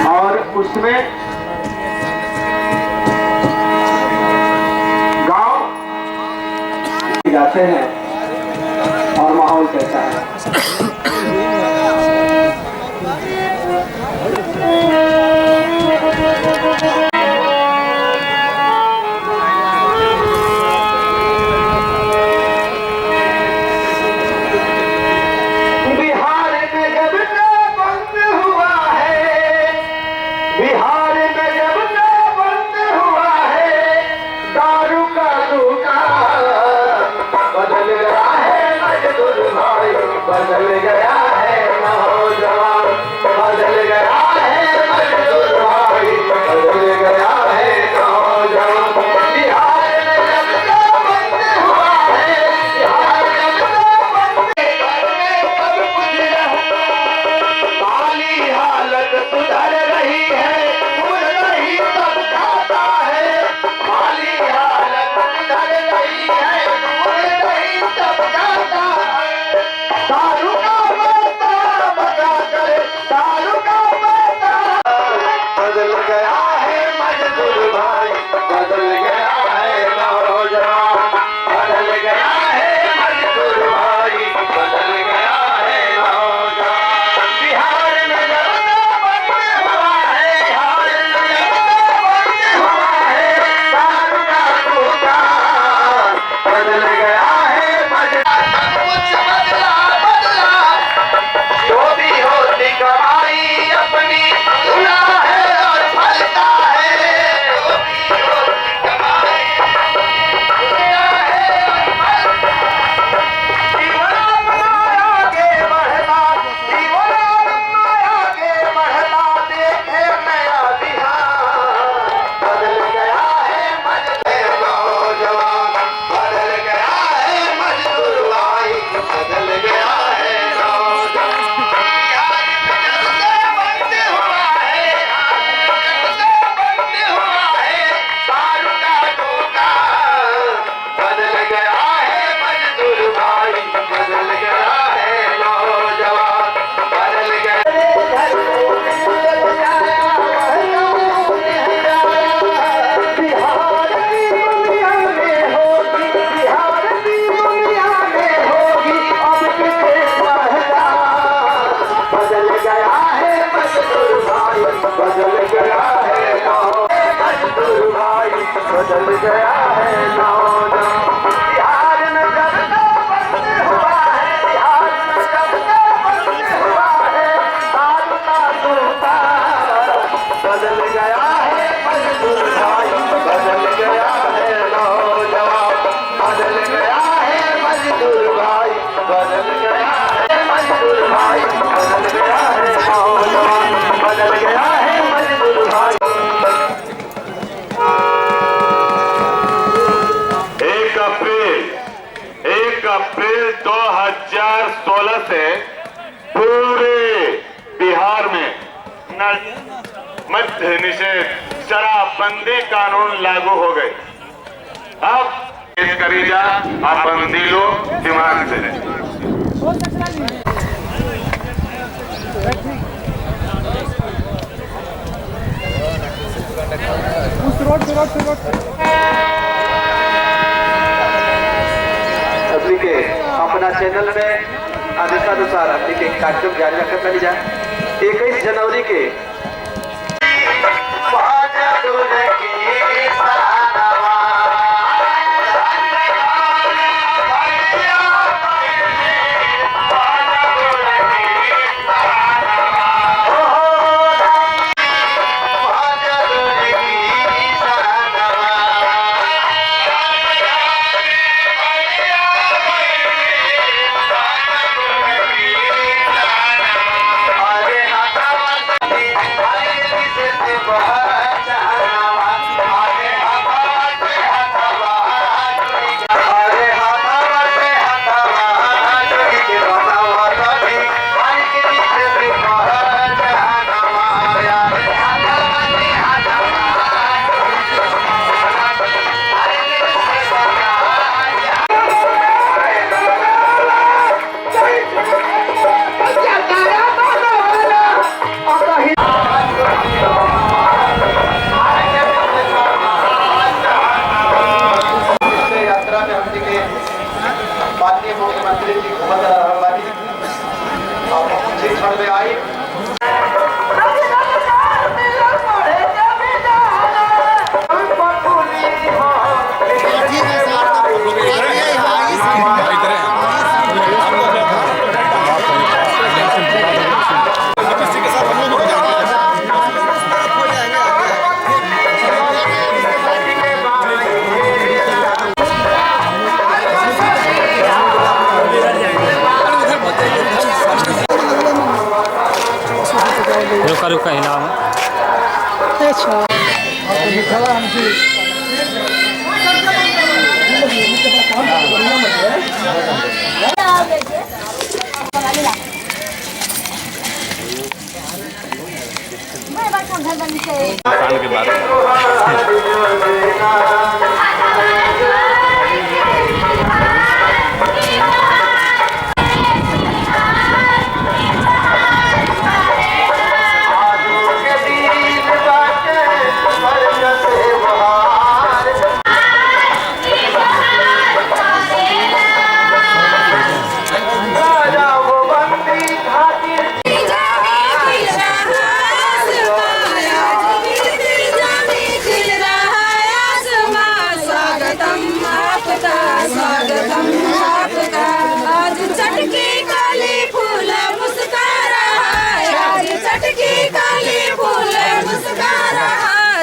और उसमें गांव जाते हैं और माहौल कैसा है। बिहार में जब से बंद हुआ है दारू का दुकान, बदल गया है मजदूर भाई, बदल गया है नौजवान, बदल गया है मजदूर भाई, बदल गया है नौजवान। बिहार में जब से बंद हुआ है, बिहार में जब से माली हालत सुधर रही है, फूल नहीं सब खाता है। माली हालत सुधर रही है, फूल नहीं सब खाता है। दारू का पैसा बचा कर, दारू का पैसा बदल गया है मजदूर भाई, बदल गया है नौजवान, बदल गया है मजदूर भाई, बदल गया है नौजवान। बिहार में जब से बंद हुआ है, बिहार में जब से बंद हुआ है दारू का दुकान, बदल गया है मजदूर। कुछ बदला बदला जो भी होती कमाई अपनी सुना है और फलता है, जो भी होती कमाई सुना है और फलता है। जीवन आगे बढ़ता, जीवन आगे बढ़ता देखे नया बिहार, बदल गया है मजदूर नौजवान, बदल गया है मजदूर भाई, बदल गया है नौजवान। बिहार में जब से बंद हुआ है, जब से बंद हुआ है दारू का दुकान, बदल गया है मजदूर भाई, बदल गया है नौजवान, बदल गया। बिहार की दुनिया में होगी, बिहार की दुनिया में होगी अब किसे पहचान, बदल गया है मजदूर भाई, बदल गया है मजदूर भाई, बदल गया है नौजवान। बिहार में जब से बंद हुआ है, बिहार में जब से बंद हुआ है दारू का दुकान, बदल गया है मजदूर भाई, बदल गया है नौजवान, बदल गया है मजदूर भाई, बदल गया है मजदूर भाई, बदल गया है नौजवान, बदल गया है मजदूर भाई। 1 अप्रैल 2016 से पूरे बिहार में मद्य निषेध शराबबंदी कानून लागू हो गए। अब पेश करी जा अपन दिलो दिमाग से। अपनी के अपना चैनल में आदेशानुसार अपनी के कार्यक्रम जारी रखकर चली जाए। 21 जनवरी के पर्दे आई रुका हिलाओ साल के बाद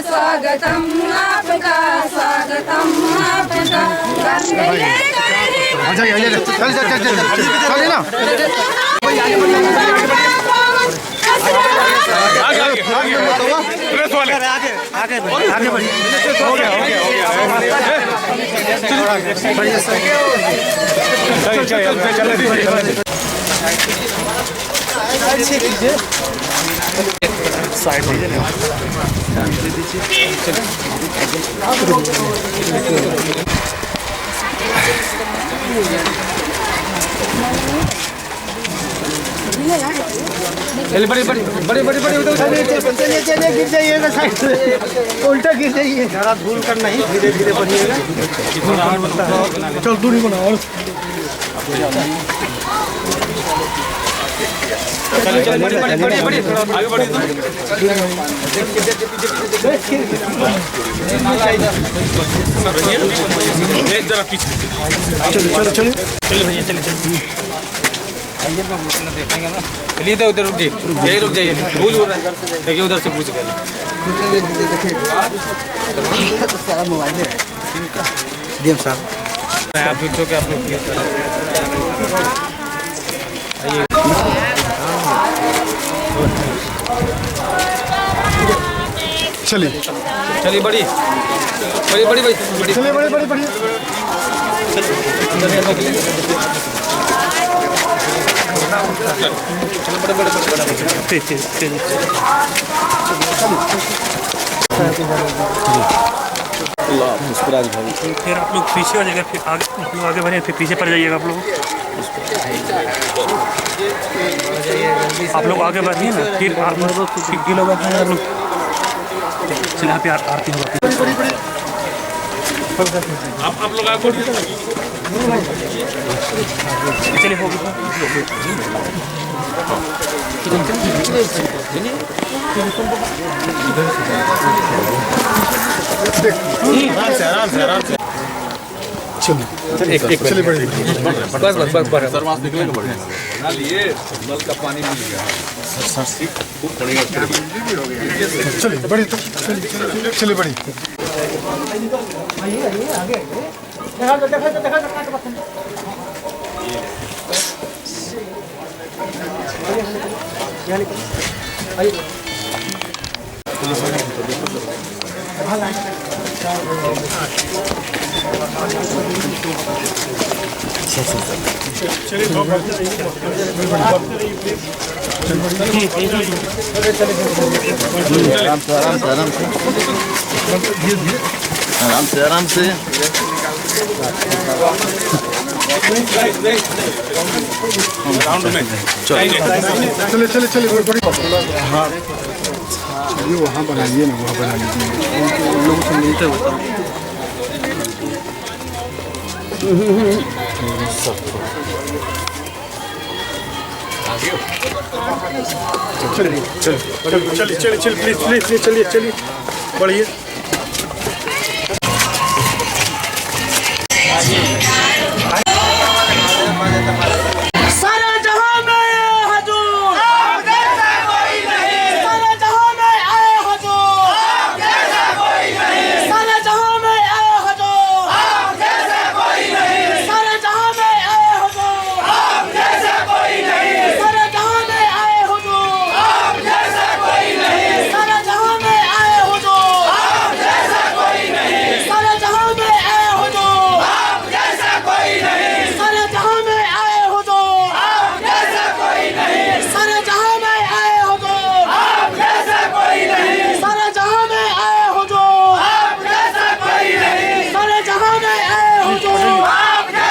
स्वागतम आपका साइड दीजिए बड़ी बड़ी बड़ी बड़ी बड़ी चलिए गिर जाइएगा साइड से उल्टा गिर जाइए ज़्यादा धूल कर नहीं धीरे धीरे बढ़िएगा चल दूरी बनाओ बड़ी आगे बढ़ी जरा पीछे चलो भैया चलिए देखेंगे ना चलिए तो उधर रुक जाइए भूल हो रहा है देखिए उधर से पूछ सारा मोबाइल है डीएम साहब आप पूछो कि आप लोग चलिए चलिए बड़ी चलिए बड़ी फिर आप लोग पीछे हो जाएगा फिर आगे बढ़े फिर पीछे पड़ जाइएगा आप लोग आगे बढ़िए ना फिर आप लोग चलिए यहाँ पे आरती होगा आप लोग आगे चलिए होगी आराम से चलिए बड़ी बस सरमास निकलेगा बढ़िया लिए नल का पानी मिल गया चलिए बड़ी चलिए बड़ी आराम से चलिए बड़ी हाँ चलिए वहाँ बनाइए ना वहाँ बना लीजिए उन लोगों से मिलते होता चलिए प्लीज चलिए बढ़िए। सारा जहां में हुजूर, आप जैसा कोई नहीं। सारा जहां में आए हुजूर, आप जैसा कोई नहीं। सारा जहां में आए हुजूर, आप जैसा कोई नहीं। सारा जहां में आए हुजूर, आप जैसा कोई नहीं। सारा जहां में आए हुजूर, आप जैसा कोई नहीं। सारा जहां में आए हुजूर, आप जैसा कोई नहीं। सारा जहां में आए हुजूर, आप जैसा कोई नहीं। सारा जहां में आए हुजूर, आप जैसा कोई नहीं। सारा जहां में आए हुजूर, आप जैसा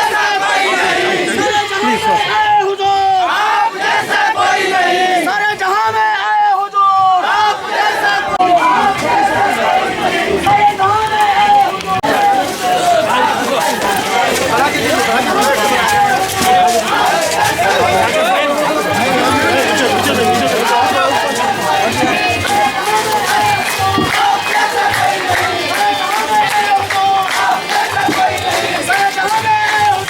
कोई नहीं। सारा जहां में आए हुजूर, आप जैसा कोई नहीं। सारा जहां में आए हुजूर, आप जैसा कोई नहीं। सारा जहां में आए हुजूर, आप जैसा कोई नहीं। सारा जहां में आए हुजूर, आप जैसा कोई नहीं। सारा जहां में आए हुजूर।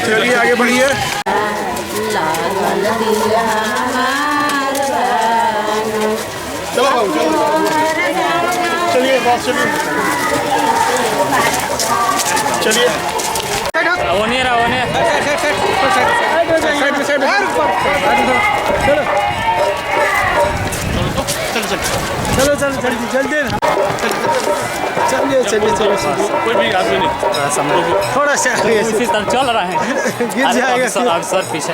चलिए आगे बढ़िए। चलो बाबू चलिए बात चलिए चलो जल्दी चलिए कोई भी आदमी नहीं, थोड़ा सा आगे से चल रहा है, गिर जाएगा। अक्सर पीछे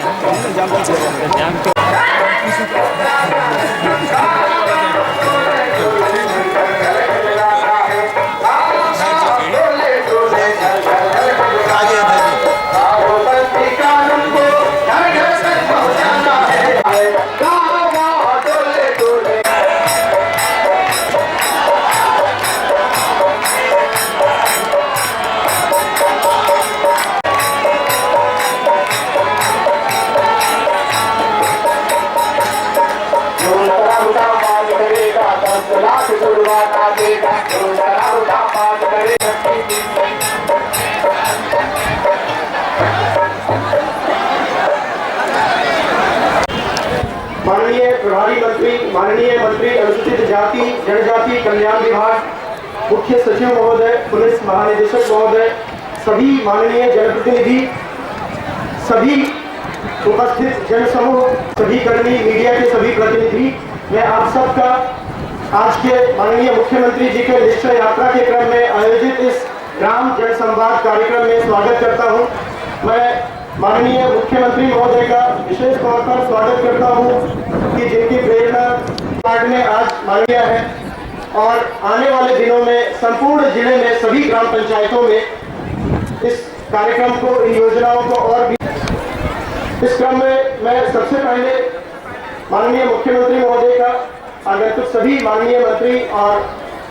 जाम के माननीय प्रभारी मंत्री, माननीय मंत्री अनुसूचित जाति जनजाति कल्याण विभाग, मुख्य सचिव महोदय, पुलिस महानिदेशक महोदय, सभी माननीय जनप्रतिनिधि, सभी उपस्थित जनसमूह, सभी कर्मी, मीडिया के सभी प्रतिनिधि, मैं आप सबका आज के माननीय मुख्यमंत्री जी के निश्चय यात्रा के क्रम में आयोजित इस ग्राम जनसंवाद कार्यक्रम में स्वागत करता हूं। मैं माननीय मुख्यमंत्री महोदय का विशेष तौर पर स्वागत करता हूं कि जिनकी प्रेरणा पार्ट में आज मांगिया है और आने वाले दिनों में संपूर्ण जिले में सभी ग्राम पंचायतों में इस कार्यक्रम को, इन योजनाओं को और भी। इस क्रम में मैं सबसे पहले माननीय मुख्यमंत्री महोदय का, आगंतुक सभी माननीय मंत्री और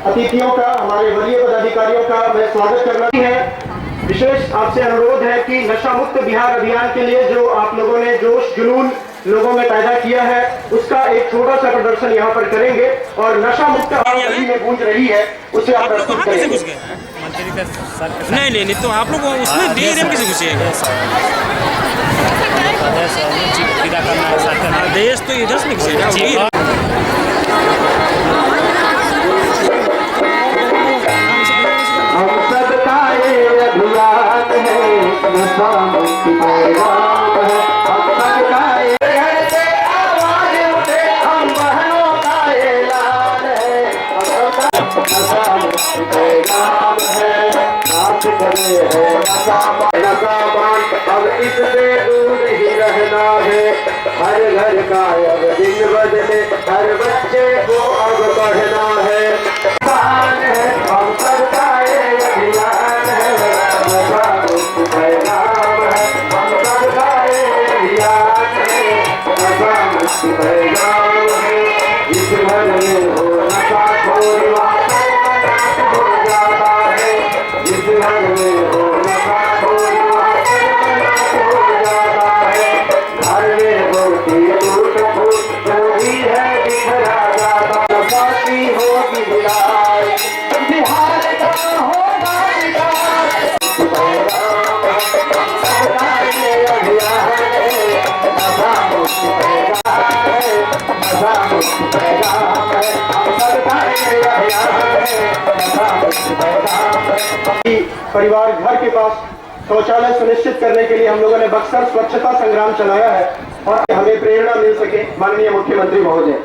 अतिथियों का, हमारे वरीय पदाधिकारियों का मैं स्वागत करना है। विशेष आपसे अनुरोध है कि नशा मुक्त बिहार अभियान के लिए जो आप लोगों ने जोश जुनून लोगों में पैदा किया है, उसका एक छोटा सा प्रदर्शन यहाँ पर करेंगे और नशा मुक्त आवाज में गूंज रही है, उसे आप प्रस्तुत करेंगे। नहीं, तो आप लोग उसमें डीएम कैसे घुसे? देश तो इधर से घुसे। हम सबका ये अभियान है, नशा मुक्त पैगाम है। हम सबका ये घर से आवाज उठे, हम बहनों का ऐलान है। हम सबका नशा मुक्त पैगाम है। नाच करे है नशा पान, अब इससे दूर ही रहना है। हर घर का अब दिन बदले, हर बच्चे को अब बढ़ना है। हम सबका ये अभियान है, नशा मुक्त पैगाम है। हम सबका ये अभियान है, नशा मुक्त पैगाम है। इस घर में हो परिवार घर के पास शौचालय सुनिश्चित करने के लिए हम लोगों ने बक्सर स्वच्छता संग्राम चलाया है और हमें प्रेरणा मिल सके। माननीय मुख्यमंत्री महोदय,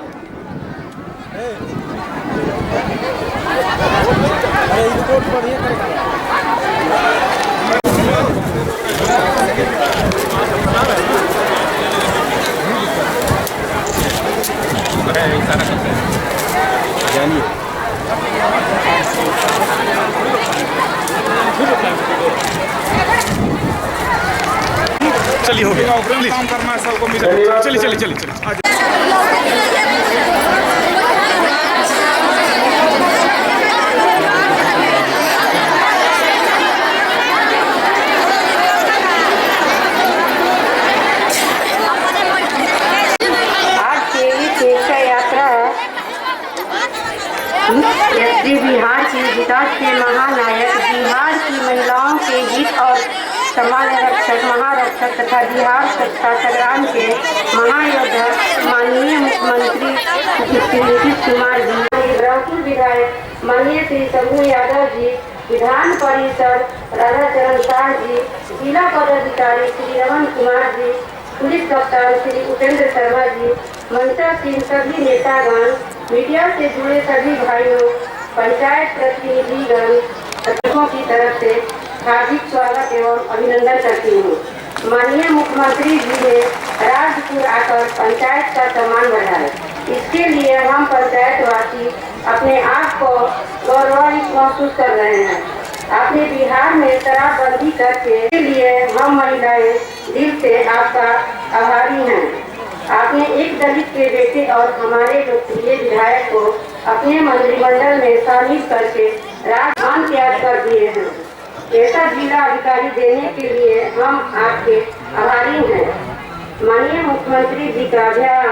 चलिए हो गया काम करना है सबको मिला। चलिए चलिए चलिए चलिए बिहार के विकास के महानायक, बिहार की महिलाओं के हित और समाज रक्षक, महारक्षक तथा बिहार स्वच्छता संग्राम के महायोद्धा माननीय मुख्यमंत्री श्री नीतीश कुमार जी, ब्रह्मपुर विधायक माननीय श्री शंभू यादव जी, विधान परिषद राधाचरण शाह जी, जिला पदाधिकारी श्री रमन कुमार जी, पुलिस कप्तान श्री उपेंद्र शर्मा जी, मंचासीन सभी नेतागण, मीडिया से जुड़े सभी भाइयों, पंचायत प्रतिनिधिगण, अतिथियों की तरफ से हार्दिक स्वागत एवं अभिनंदन करती हूँ। माननीय मुख्यमंत्री जी ने राजपुर आकर पंचायत का सम्मान बढ़ाया। इसके लिए हम पंचायतवासी अपने आप को गौरवान्वित महसूस कर रहे हैं। आपने बिहार में शराबबंदी करके के लिए हम महिलाएं दिल से आपका आभारी हैं। आपने एक दलित के बेटे और हमारे लोकप्रिय विधायक को अपने मंत्रिमंडल में शामिल करके राजमान त्याग कर दिए हैं। ऐसा जिला अधिकारी देने के लिए हम आपके आभारी हैं। माननीय मुख्यमंत्री जी का ध्यान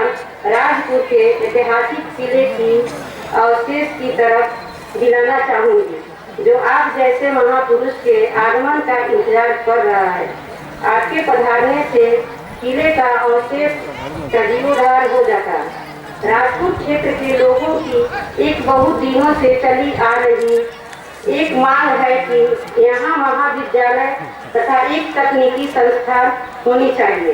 राजपुर के ऐतिहासिक किले की अवशेष की तरफ दिलाना चाहूँगी, जो आप जैसे महापुरुष के आगमन का इंतजार कर रहा है। आपके पधारने से किले का अवशेष सजीवोद्धार हो जाता। राजपुर क्षेत्र के लोगों की एक बहुत दिनों से चली आ रही एक मांग है कि यहाँ महाविद्यालय तथा एक तकनीकी संस्थान होनी चाहिए।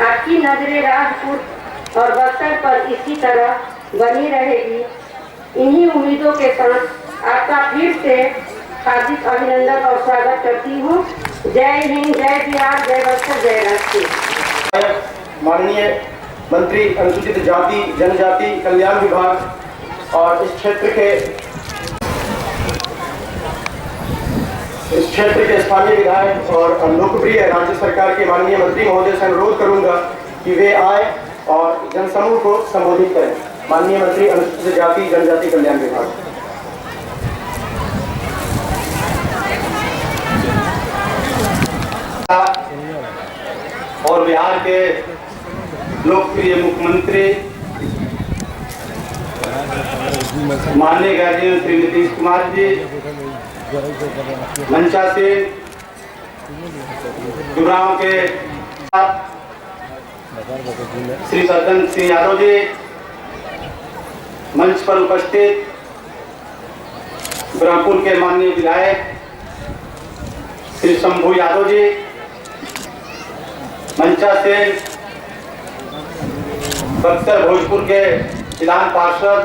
आपकी नजरें राजपुर और बक्सर पर इसी तरह बनी रहेगी। इन्हीं उम्मीदों के साथ आपका फिर से हार्दिक अभिनंदन और स्वागत करती हूँ। जय हिंद, जय बिहार, जय बक्सर, जय राजपुर। माननीय मंत्री अनुसूचित जाति जनजाति कल्याण विभाग और इस क्षेत्र के स्थानीय विधायक और लोकप्रिय राज्य सरकार के माननीय मंत्री महोदय से अनुरोध करूंगा कि वे आए और जनसमूह को संबोधित करें। माननीय मंत्री अनुसूचित जाति जनजाति कल्याण विभाग। और बिहार के लोकप्रिय मुख्यमंत्री माननीय गार्जियन श्री नीतीश कुमार जी, मंचा से गुरुग्राम के श्री सज्जन सिंह यादव जी, मंच पर उपस्थित ब्रह्मपुर के माननीय विधायक श्री शंभू यादव जी, मंचा से बक्सर भोजपुर के विधान पार्षद,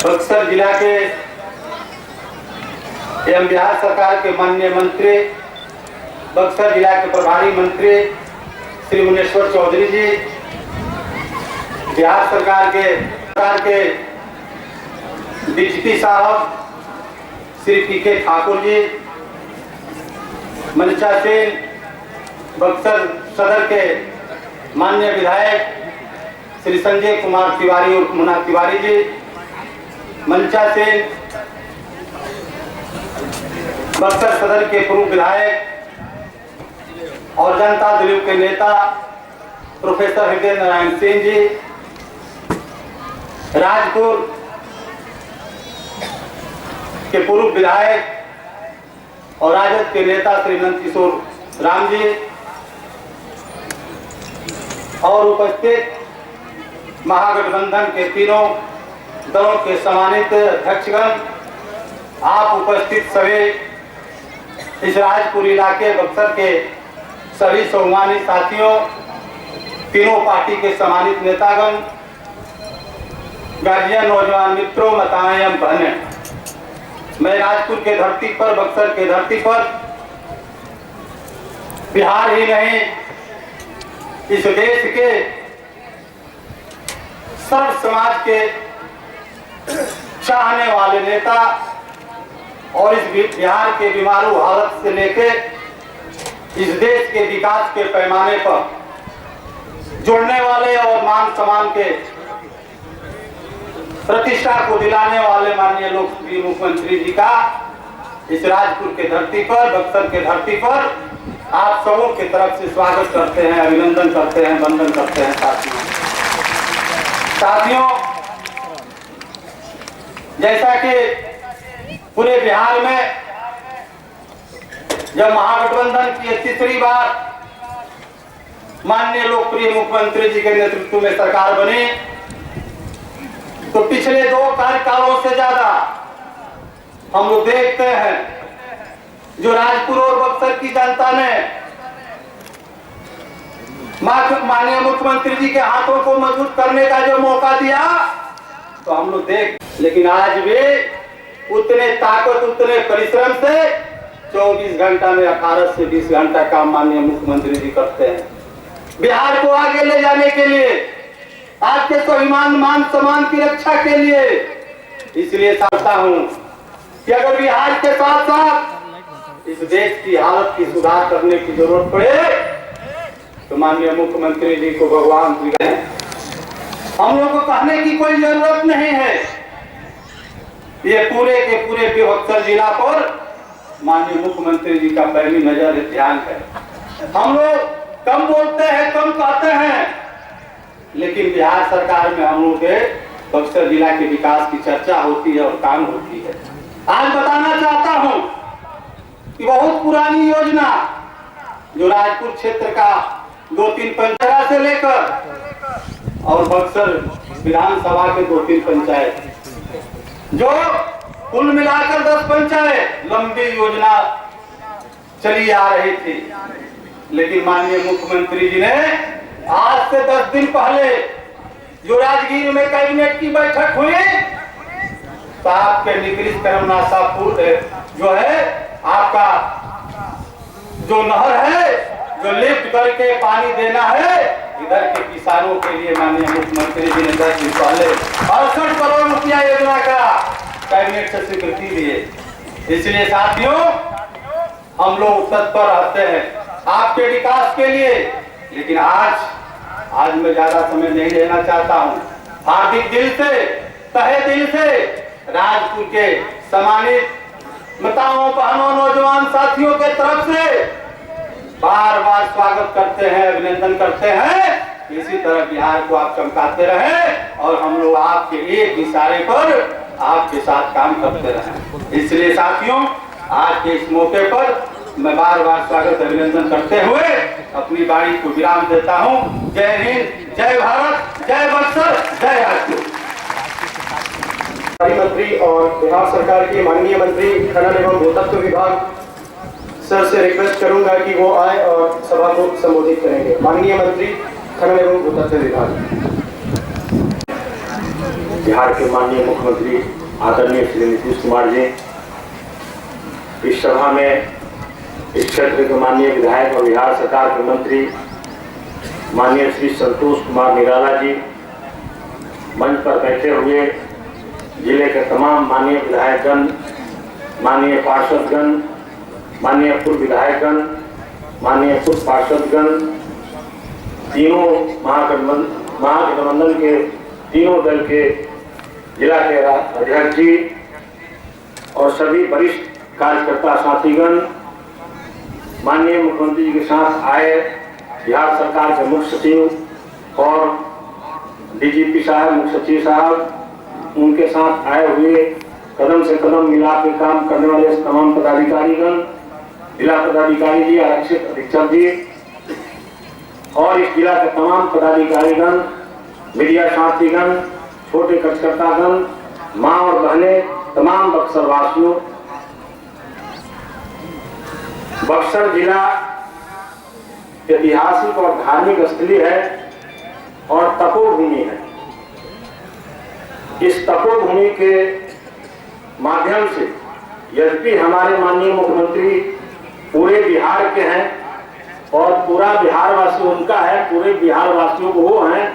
बक्सर जिला के एवं बिहार सरकार के माननीय मंत्री, बक्सर जिला के प्रभारी मंत्री श्री मुनेश्वर चौधरी जी, बिहार सरकार के डीजीपी साहब श्री पीके ठाकुर जी, मंचा से बक्सर सदर के माननीय विधायक श्री संजय कुमार तिवारी और मुन्ना तिवारी जी, मंचा से बक्सर सदर के पूर्व विधायक और जनता दल के नेता प्रोफेसर हृदय नारायण सिंह जी, राजपुर के पूर्व विधायक और राजद के नेता श्री नंद किशोर राम जी और उपस्थित महागठबंधन के तीनों दलों के सम्मानित अध्यक्षगण, आप उपस्थित सभी इस राजपुर इलाके बक्सर के सभी सम्मानित साथियों, तीनों पार्टी के सम्मानित नेतागण, गार्जियन, नौजवान मित्रों, माताएं एवं बहनें, मैं राजपुर के धरती पर, बक्सर के धरती पर, बिहार ही नहीं इस देश के सर्व समाज के चाहने वाले नेता और इस बिहार के बीमारू हालत से लेके इस देश के विकास के पैमाने पर जोड़ने वाले और मान सम्मान के प्रतिष्ठा को दिलाने वाले माननीय लोकप्रिय मुख्यमंत्री जी का इस राजपुर के धरती पर, बक्सर के धरती पर आप सबों की तरफ से स्वागत करते हैं, अभिनंदन करते हैं, वंदन करते हैं। साथियों, जैसा कि पूरे बिहार में जब महागठबंधन की तीसरी बार माननीय लोकप्रिय मुख्यमंत्री जी के नेतृत्व में सरकार बनी, तो पिछले 2 कार्यकालों से ज्यादा हम लोग देखते हैं जो राजपुर और बक्सर की जनता ने माननीय मुख्यमंत्री जी के हाथों को मजबूत करने का जो मौका दिया, तो हम लोग देख, लेकिन आज भी उतने ताकत, उतने परिश्रम से 24 घंटा में 18 से 20 घंटा काम माननीय मुख्यमंत्री जी करते हैं बिहार को आगे ले जाने के लिए, आपके स्वाभिमान, मान सम्मान की रक्षा के लिए। इसलिए चाहता हूं कि अगर बिहार के साथ साथ इस देश की हालत की सुधार करने की जरूरत पड़े तो माननीय मुख्यमंत्री जी को भगवान श्री गए, हम लोगों को कहने की कोई जरूरत नहीं है। ये पूरे के पूरे बक्सर जिला पर माननीय मुख्यमंत्री जी का पहली नजर ध्यान है। हम लोग कम बोलते हैं, कम कहते हैं, लेकिन बिहार सरकार में हम लोग के बक्सर जिला के विकास की चर्चा होती है और काम होती है। आज बताना चाहता हूं कि बहुत पुरानी योजना जो राजपुर क्षेत्र का 2-3 पंचायत से लेकर और बक्सर विधानसभा के 2-3 पंचायत, जो कुल मिलाकर 10 पंचायत लंबी योजना चली आ रही थी, लेकिन माननीय मुख्यमंत्री जी ने आज से 10 दिन पहले जो राजगीर में कैबिनेट की बैठक हुई, तो आपके निकृष्ट कर्मनाशापुर जो है आपका जो नहर है, जो लिफ्ट करके पानी देना है, इधर के किसानों के लिए माननीय मुख्यमंत्री जी ने 10 दिन पहले 68 करोड़ रुपया योजना का कैबिनेट से स्वीकृति दिए। इसलिए साथियों, हम लोग तत्पर रहते हैं आपके विकास के लिए, लेकिन आज मैं ज्यादा समय नहीं लेना चाहता हूं। हार्दिक दिल से, तहे दिल से राजपुर के सम्मानित माताओं, बहनों, नौजवान साथियों के तरफ से बार बार स्वागत करते हैं, अभिनंदन करते हैं। इसी तरह बिहार को आप चमकाते रहें और हम लोग आपके एक इशारे पर आपके साथ काम करते रहें। इसलिए साथियों, आज के इस मौके पर मैं बार बार स्वागत, अभिनंदन करते हुए अपनी वाणी को विराम देता हूं। जय हिंद, जय भारत, जय बक्सर, जय राजपुर। मंत्री और बिहार सरकार के माननीय मंत्री खनन एवं भूतत्व विभाग सर से रिक्वेस्ट करूंगा कि वो आए और सभा को संबोधित करेंगे। माननीय मंत्री खनन एवं भूतत्व विभाग। बिहार के माननीय मुख्यमंत्री आदरणीय श्री नीतीश कुमार जी, इस सभा में इस क्षेत्र के माननीय विधायक और बिहार सरकार के मंत्री माननीय श्री संतोष कुमार निराला जी, मंच पर बैठे हुए जिले के तमाम माननीय विधायकगण, माननीय पार्षदगण, माननीय पूर्व विधायकगण, माननीय पूर्व पार्षदगण, तीनों महागठबंधन के तीनों दल के जिला के अध्यक्ष जी और सभी वरिष्ठ कार्यकर्ता साथीगण, माननीय मुख्यमंत्री जी के साथ आए बिहार सरकार के मुख्य सचिव और डीजीपी साहब, मुख्य सचिव साहब, उनके साथ आए हुए कदम से कदम मिला के काम करने वाले तमाम पदाधिकारीगण, जिला पदाधिकारी जी, आरक्षित अधीक्षक जी और इस जिला के तमाम पदाधिकारीगण, मीडिया साथीगण, छोटे कार्यकर्तागण, माँ और बहनें, तमाम बक्सर वासियों, बक्सर जिला ऐतिहासिक और धार्मिक स्थली है और तपोभूमि है। इस तपोभूमि के माध्यम से यद्यपि हमारे माननीय मुख्यमंत्री पूरे बिहार के हैं और पूरा बिहार वासी उनका है, पूरे बिहार वासियों को वो हैं,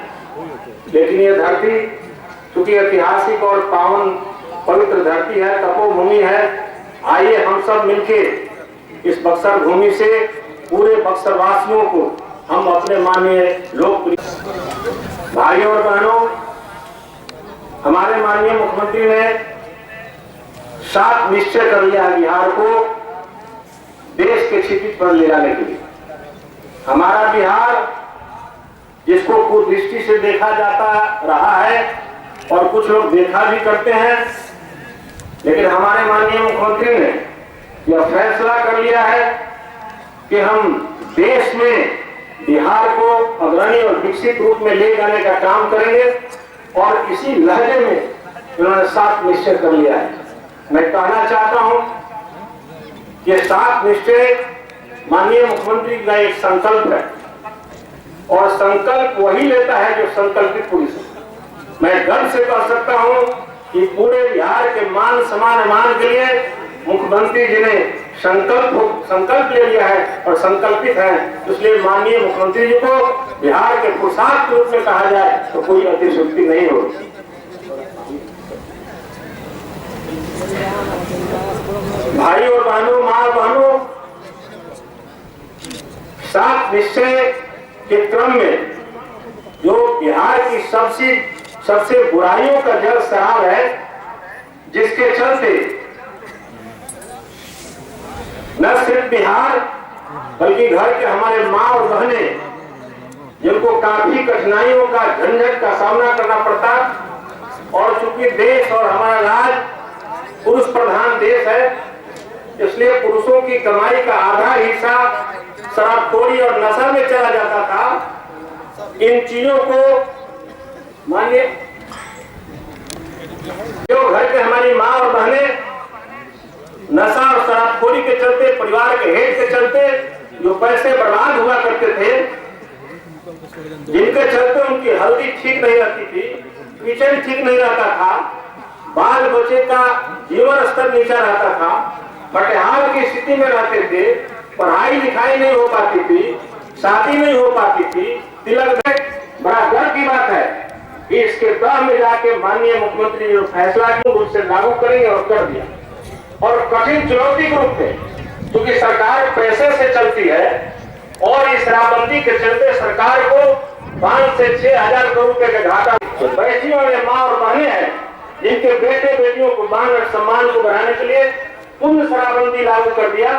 लेकिन ये धरती चूंकि ऐतिहासिक और पावन पवित्र धरती है, तपोभूमि है, आइए हम सब मिलके इस बक्सर भूमि से पूरे बक्सर वासियों को हम अपने माननीय लोकप्रिय भाइयों और बहनों, हमारे माननीय मुख्यमंत्री ने 7 निश्चय कर लिया है बिहार को देश के क्षितिज पर ले जाने के लिए। हमारा बिहार जिसको कुदृष्टि से देखा जाता रहा है और कुछ लोग देखा भी करते हैं, लेकिन हमारे माननीय मुख्यमंत्री ने यह फैसला कर लिया है कि हम देश में बिहार को अग्रणी और विकसित रूप में ले जाने का काम करेंगे और इसी लहजे में उन्होंने 7 निश्चय कर लिया है। मैं कहना चाहता हूं कि 7 निश्चय माननीय मुख्यमंत्री का एक संकल्प है और संकल्प वही लेता है जो संकल्पित पुरुष है। मैं गर्व से कह सकता हूं कि पूरे बिहार के मान सम्मान मान के लिए मुख्यमंत्री जी ने संकल्प ले लिया है और संकल्पित है, इसलिए माननीय मुख्यमंत्री जी को बिहार के पुरुषार्थ रूप में कहा जाए तो कोई अतिशयोक्ति नहीं होगी। भाई और बहनों, माँ और बहनों, 7 निश्चय के क्रम में जो बिहार की सबसे बुराइयों का जड़ शराब है, जिसके चलते न सिर्फ बिहार बल्कि घर के हमारे माँ और बहनें जिनको काफी कठिनाइयों का झंझट का सामना करना पड़ता, और चूंकि देश और हमारा राज्य पुरुष प्रधान देश है, इसलिए पुरुषों की कमाई का आधा हिस्सा शराबखोरी और नशा में चला जाता था। इन चीजों को मानिए जो घर के हमारी माँ और बहनें नशा और शराबखोरी के चलते, परिवार के हेत के चलते जो पैसे बर्बाद हुआ करते थे, जिनके चलते उनकी हल्दी ठीक नहीं रहती थी, किचन ठीक नहीं रहता था, बाल बच्चे का जीवन स्तर नीचा रहता था, कटिहार की स्थिति में रहते थे, पढ़ाई लिखाई नहीं हो पाती थी, शादी नहीं हो पाती थी, तिलक में बड़ा गर्व की बात है कि इसके दह में जाके माननीय मुख्यमंत्री जो फैसला किया उससे लागू करेंगे और कर दिया। और कठिन चुनौती के रूप में, क्योंकि सरकार पैसे से चलती है और इस शराबबंदी के चलते सरकार को 5 से 6 हजार करोड़ रुपए का घाटा। तो बैठी वाले माँ और बहनें हैं जिनके बेटे बेटियों को मान और सम्मान को बढ़ाने के लिए पूर्ण शराबबंदी लागू कर दिया,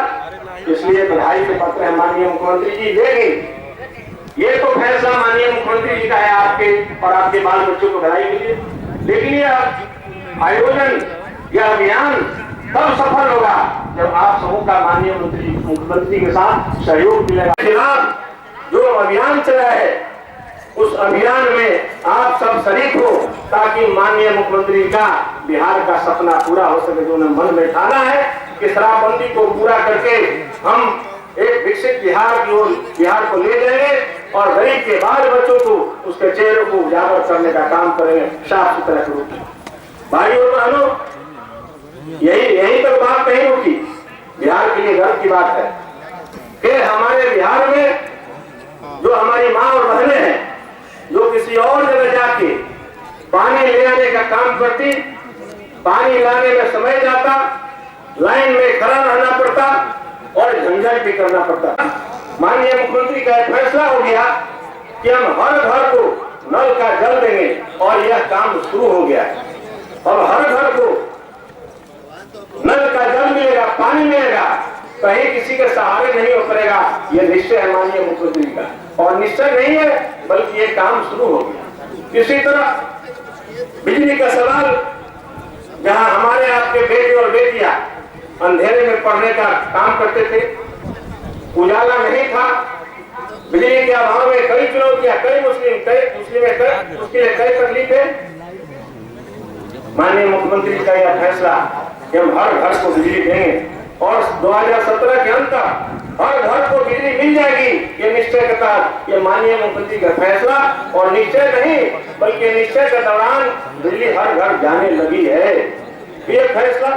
इसलिए बधाई के पत्र है माननीय मुख्यमंत्री जी। लेकिन ये तो फैसला माननीय मुख्यमंत्री जी का है आपके और आपके बाल बच्चों को बढ़ाई के लिए, लेकिन यह आयोजन, यह अभियान तब सफल होगा जब आप समूह का माननीय मुख्यमंत्री के साथ सहयोग मिलेगा। खिलाफ जो अभियान चला है उस अभियान में आप सब शरीक हो, ताकि माननीय मुख्यमंत्री का बिहार का सपना पूरा हो सके, जो उन्हें मन में ठाना है कि शराबबंदी को पूरा करके हम एक विकसित बिहार की ओर बिहार को ले जाएंगे और गरीब के बाल बच्चों को उसके चेहरे को उजागर करने का काम करेंगे साफ सुथरा के रूप में। भाइयों और बहनों, यही तक बात नहीं रुकी। बिहार के लिए गर्व की बात है कि हमारे बिहार में जो हमारी माँ और बहनें हैं जो किसी और जगह जाके पानी ले आने का काम करती, पानी लाने में समय जाता, लाइन में खड़ा रहना पड़ता और झंझट भी करना पड़ता। माननीय मुख्यमंत्री का फैसला हो गया कि हम हर घर को नल का जल देंगे और यह काम शुरू हो गया। अब हर घर को नल का जल मिलेगा, पानी मिलेगा, कहीं किसी के सहारे नहीं हो पड़ेगा। यह निश्चय है माननीय मुख्यमंत्री का, और निश्चय नहीं है बल्कि ये काम शुरू हो गया। इसी तरह बिजली का सवाल, जहां हमारे आपके बेटे और बेटियां अंधेरे में पढ़ने का काम करते थे, उजाला नहीं था, बिजली के अभाव में कई चुनौतियां, कई मुस्लिम उसके लिए कई तकलीफें, माननीय मुख्यमंत्री का यह फैसला कि हम हर घर को बिजली देंगे और 2017 के अंत तक हर घर को बिजली मिल जाएगी, ये निश्चय के तहत ये माननीय मुख्यमंत्री का फैसला, और निश्चय नहीं बल्कि निश्चय के दौरान बिजली हर घर जाने लगी है। ये फैसला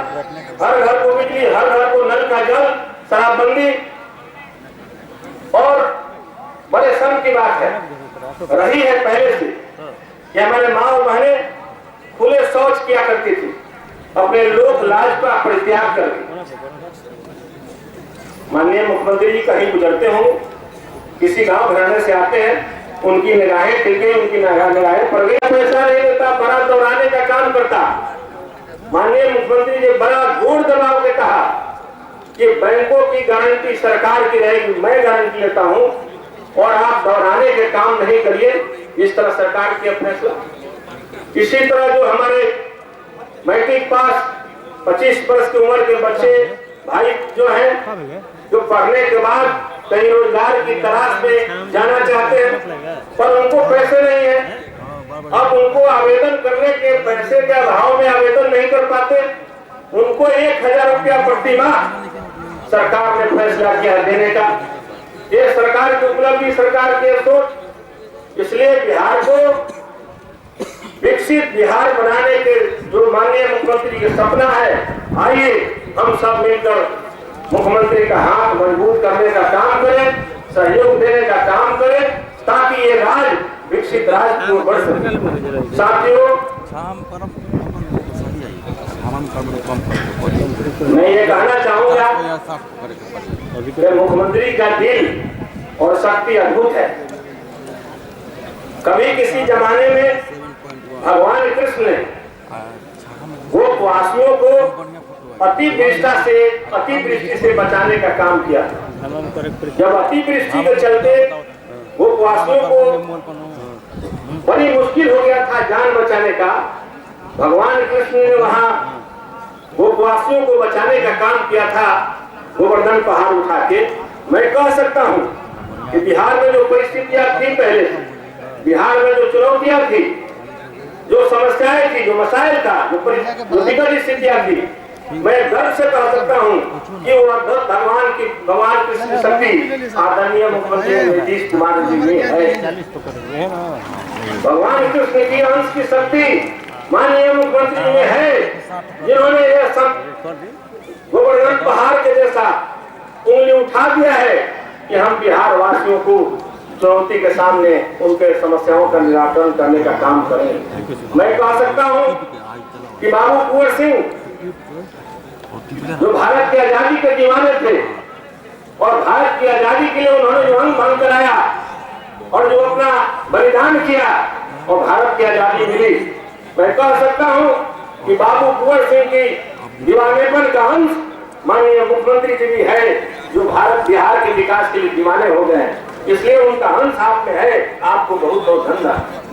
हर घर को बिजली, हर घर को नल का जल, शराबबंदी और बड़े श्रम की बात है रही है पहले से कि हमारे माँ और बहनें खुले शौच किया करती थी, अपने लोक लाज का परित्याग करके। माननीय मुख्यमंत्री जी कहीं गुजरते हों, किसी गांव घराने से आते हैं, उनकी निगाहें टिके, उनकी निगाहें पड़ गई, पैसा नहीं देता, बड़ा दौड़ाने का काम करता। माननीय मुख्यमंत्री जी बड़ा जोर दबाव के कहा कि बैंकों की गारंटी सरकार की रहेगी, मैं गारंटी लेता हूं और आप दौड़ाने के काम नहीं करिए। इस तरह सरकार की फैसला। इसी तरह जो हमारे मैट्रिक पास 25 वर्ष की उम्र के बच्चे भाई जो हैं, जो पढ़ने के बाद कहीं रोजगार की तलाश में जाना चाहते हैं पर उनको पैसे नहीं है, अब उनको आवेदन करने के पैसे के अभाव में आवेदन नहीं कर पाते, उनको 1000 रुपया प्रति माह सरकार ने फैसला किया देने का। ये सरकार की उपलब्धि, सरकार की सोच। इसलिए बिहार को विकसित बिहार बनाने के जो माननीय मुख्यमंत्री का सपना है, आइए हम सब मिलकर मुख्यमंत्री का हाथ मजबूत करने का काम करें, सहयोग देने का काम करें, ताकि ये राज्य विकसित राज्य की ओर बढ़ सके। साथियों, मैं ये कहना चाहूंगा कि मुख्यमंत्री का दिल और शक्ति अद्भुत है। कभी किसी जमाने में भगवान कृष्ण ने गोपवासियों को अतिवृष्टि से बचाने का काम किया। जब अतिवृष्टि के चलते गोपवासियों को बड़ी मुश्किल हो गया था जान बचाने का, भगवान कृष्ण ने वहां गोपवासियों को बचाने का काम किया था, गोवर्धन पहाड़ उठा के। मैं कह सकता हूं कि बिहार में जो परिस्थितियां थी, पहले बिहार में जो चुनौतियां थी, जो समस्याएं थी, जो मसाइल था, जो विकट स्थितियां थी, मैं गर्व से कह सकता हूं कि वो भगवान कृष्ण शक्ति आदरणीय मुख्यमंत्री नीतीश कुमार जी में है। भगवान कृष्ण की अंश की शक्ति माननीय मुख्यमंत्री में है, जिन्होंने यह सब गोवर्धन पहाड़ के जैसा उंगली उठा दिया है कि हम बिहार वासियों को चुनौती के सामने उनके समस्याओं का निराकरण करने का काम करें। मैं कह सकता हूं कि बाबू कुंवर सिंह जो भारत की आजादी के दीवाने थे और भारत की आजादी के लिए उन्होंने जो अंग भंग कराया और जो अपना बलिदान किया और भारत की आजादी मिली, मैं कह सकता हूं कि बाबू कुंवर सिंह की दीवानेपन का अंश माननीय मुख्यमंत्री जी भी है, जो भारत बिहार के विकास के लिए दीवाने हो गए हैं। इसलिए उनका अंश आप में है, आपको बहुत बहुत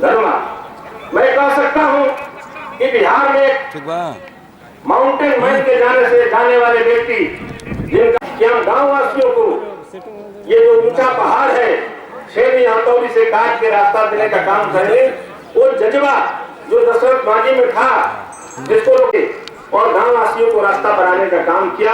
धन्यवाद। मैं कह सकता हूं कि बिहार में माउंटेन मैन के जाने वाले व्यक्ति, जिनका कि हम गाँव वासियों को ये जो ऊंचा पहाड़ है, 6 हथौड़ी से काट के रास्ता देने का काम करेंगे। वो जज्बा जो दशरथ मांझी में था, जिसको और गाँव वासियों को रास्ता बनाने का काम किया।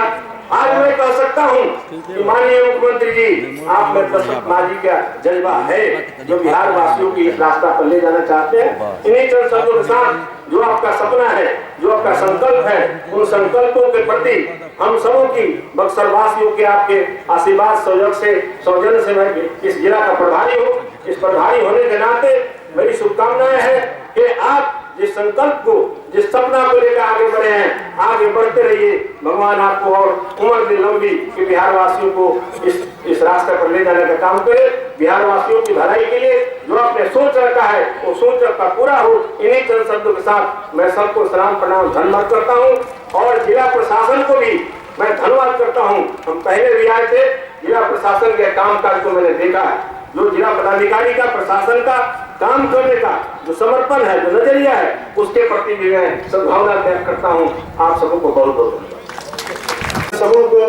आज मैं कह सकता हूं कि माननीय मुख्यमंत्री जी, आप में दशरथ मांझी का जज्बा है, जो बिहार वासियों की इस रास्ता पर ले जाना चाहते हैं। इन्हीं चंद शब्दों के साथ जो आपका सपना है, जो आपका संकल्प है, उन संकल्पों के प्रति हम सबों की बक्सर वासियों के आपके आशीर्वाद सौजन्य से मैं इस जिला का प्रभारी हूँ। इस प्रभारी होने के नाते मेरी शुभकामनाएं है कि आप जिस संकल्प को, जिस सपना को लेकर आगे बढ़े हैं, आगे बढ़ते रहिए। भगवान आपको और उम्र दी लंबी कि बिहार वासियों को इस रास्ते पर ले जाने का काम करे। बिहार वासियों की भलाई के लिए जो आपने सोच रखा है, वो सोच रखा पूरा हो। इन्हीं चंद शब्दों के साथ मैं सबको सलाम प्रणाम धन्यवाद करता हूँ और जिला प्रशासन को भी मैं धन्यवाद करता हूँ। हम पहले भी आए थे, जिला प्रशासन के कामकाज को मैंने देखा है, जो जिला पदाधिकारी का, प्रशासन का काम करने का जो समर्पण है, जो नजरिया है, उसके प्रति भी मैं सद्भावना व्यक्त करता हूँ। आप सबको बहुत बहुत धन्यवाद। सबों को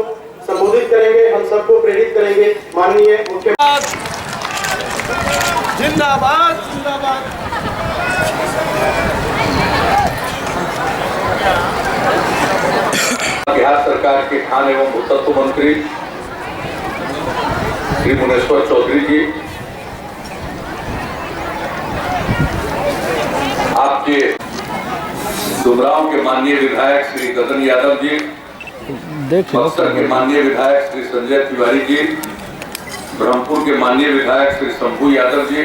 संबोधित करेंगे, हम सबको प्रेरित करेंगे माननीय मुख्यमंत्री। जिंदाबाद जिंदाबाद। सरकार के खान एवं भूतत्व मंत्री श्री मुनेश्वर चौधरी जी, आपके डुमरांव के माननीय विधायक श्री गगन यादव जी, बक्सर के माननीय विधायक श्री संजय तिवारी जी, ब्रह्मपुर के माननीय विधायक श्री शंभू यादव जी,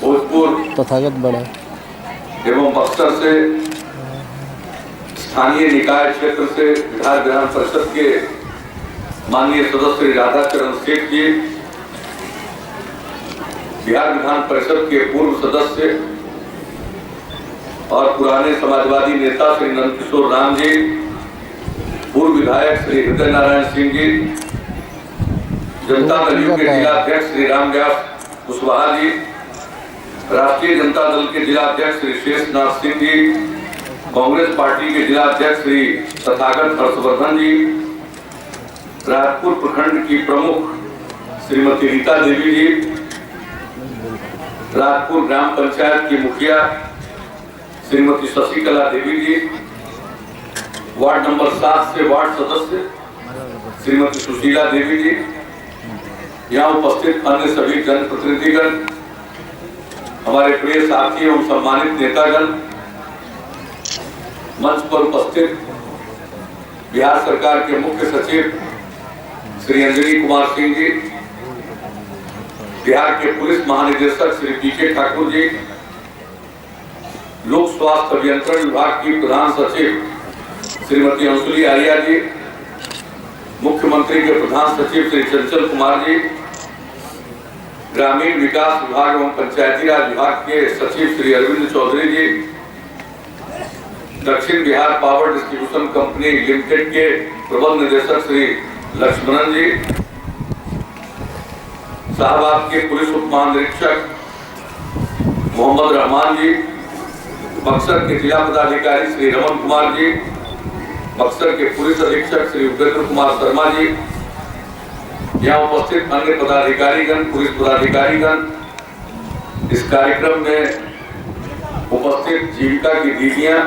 भोजपुर तथागत बड़ा एवं बक्सर से स्थानीय निकाय क्षेत्र से विधान परिषद के माननीय सदस्य श्री राधाचरण सेठ जी, बिहार विधान परिषद के पूर्व सदस्य और पुराने समाजवादी नेता श्री नंदकिशोर राम जी, पूर्व विधायक श्री हृदय नारायण सिंह जी, जनता दल के जिला अध्यक्ष श्री रामव्यास कुशवाहा जी, राष्ट्रीय जनता दल के जिला अध्यक्ष श्री शेषनाथ सिंह जी, कांग्रेस पार्टी के जिला अध्यक्ष श्री तथागत हर्षवर्धन जी, राजपुर प्रखंड की प्रमुख श्रीमती रीता देवी जी, राजपुर ग्राम पंचायत की मुखिया श्रीमती शशिकला देवी जी, वार्ड नंबर 7 से वार्ड सदस्य श्रीमती सुशीला देवी जी, यहाँ उपस्थित अन्य सभी जनप्रतिनिधिगण, हमारे प्रिय साथी एवं सम्मानित नेतागण, मंच पर उपस्थित बिहार सरकार के मुख्य सचिव श्री अंजनी कुमार सिंह जी, बिहार के पुलिस महानिदेशक श्री पीके ठाकुर जी, लोक स्वास्थ्य अभियंत्रण विभाग की प्रधान सचिव श्रीमती अंशुली आर्या जी, मुख्यमंत्री के प्रधान सचिव श्री चंचल कुमार जी, ग्रामीण विकास विभाग एवं पंचायती राज विभाग के सचिव श्री अरविंद चौधरी जी, दक्षिण Bihar power distribution company limited के प्रबंध निदेशक श्री लक्ष्मणन जी, शाहबाद के पुलिस उप महानिरीक्षक मोहम्मद रहमान जी, बक्सर के जिला पदाधिकारी श्री रमन कुमार जी, बक्सर के पुलिस अधीक्षक श्री उपेंद्र कुमार शर्मा जी, यहाँ उपस्थित अन्य पदाधिकारीगण, पुलिस पदाधिकारीगण, इस कार्यक्रम में उपस्थित जीविका की दीदियां,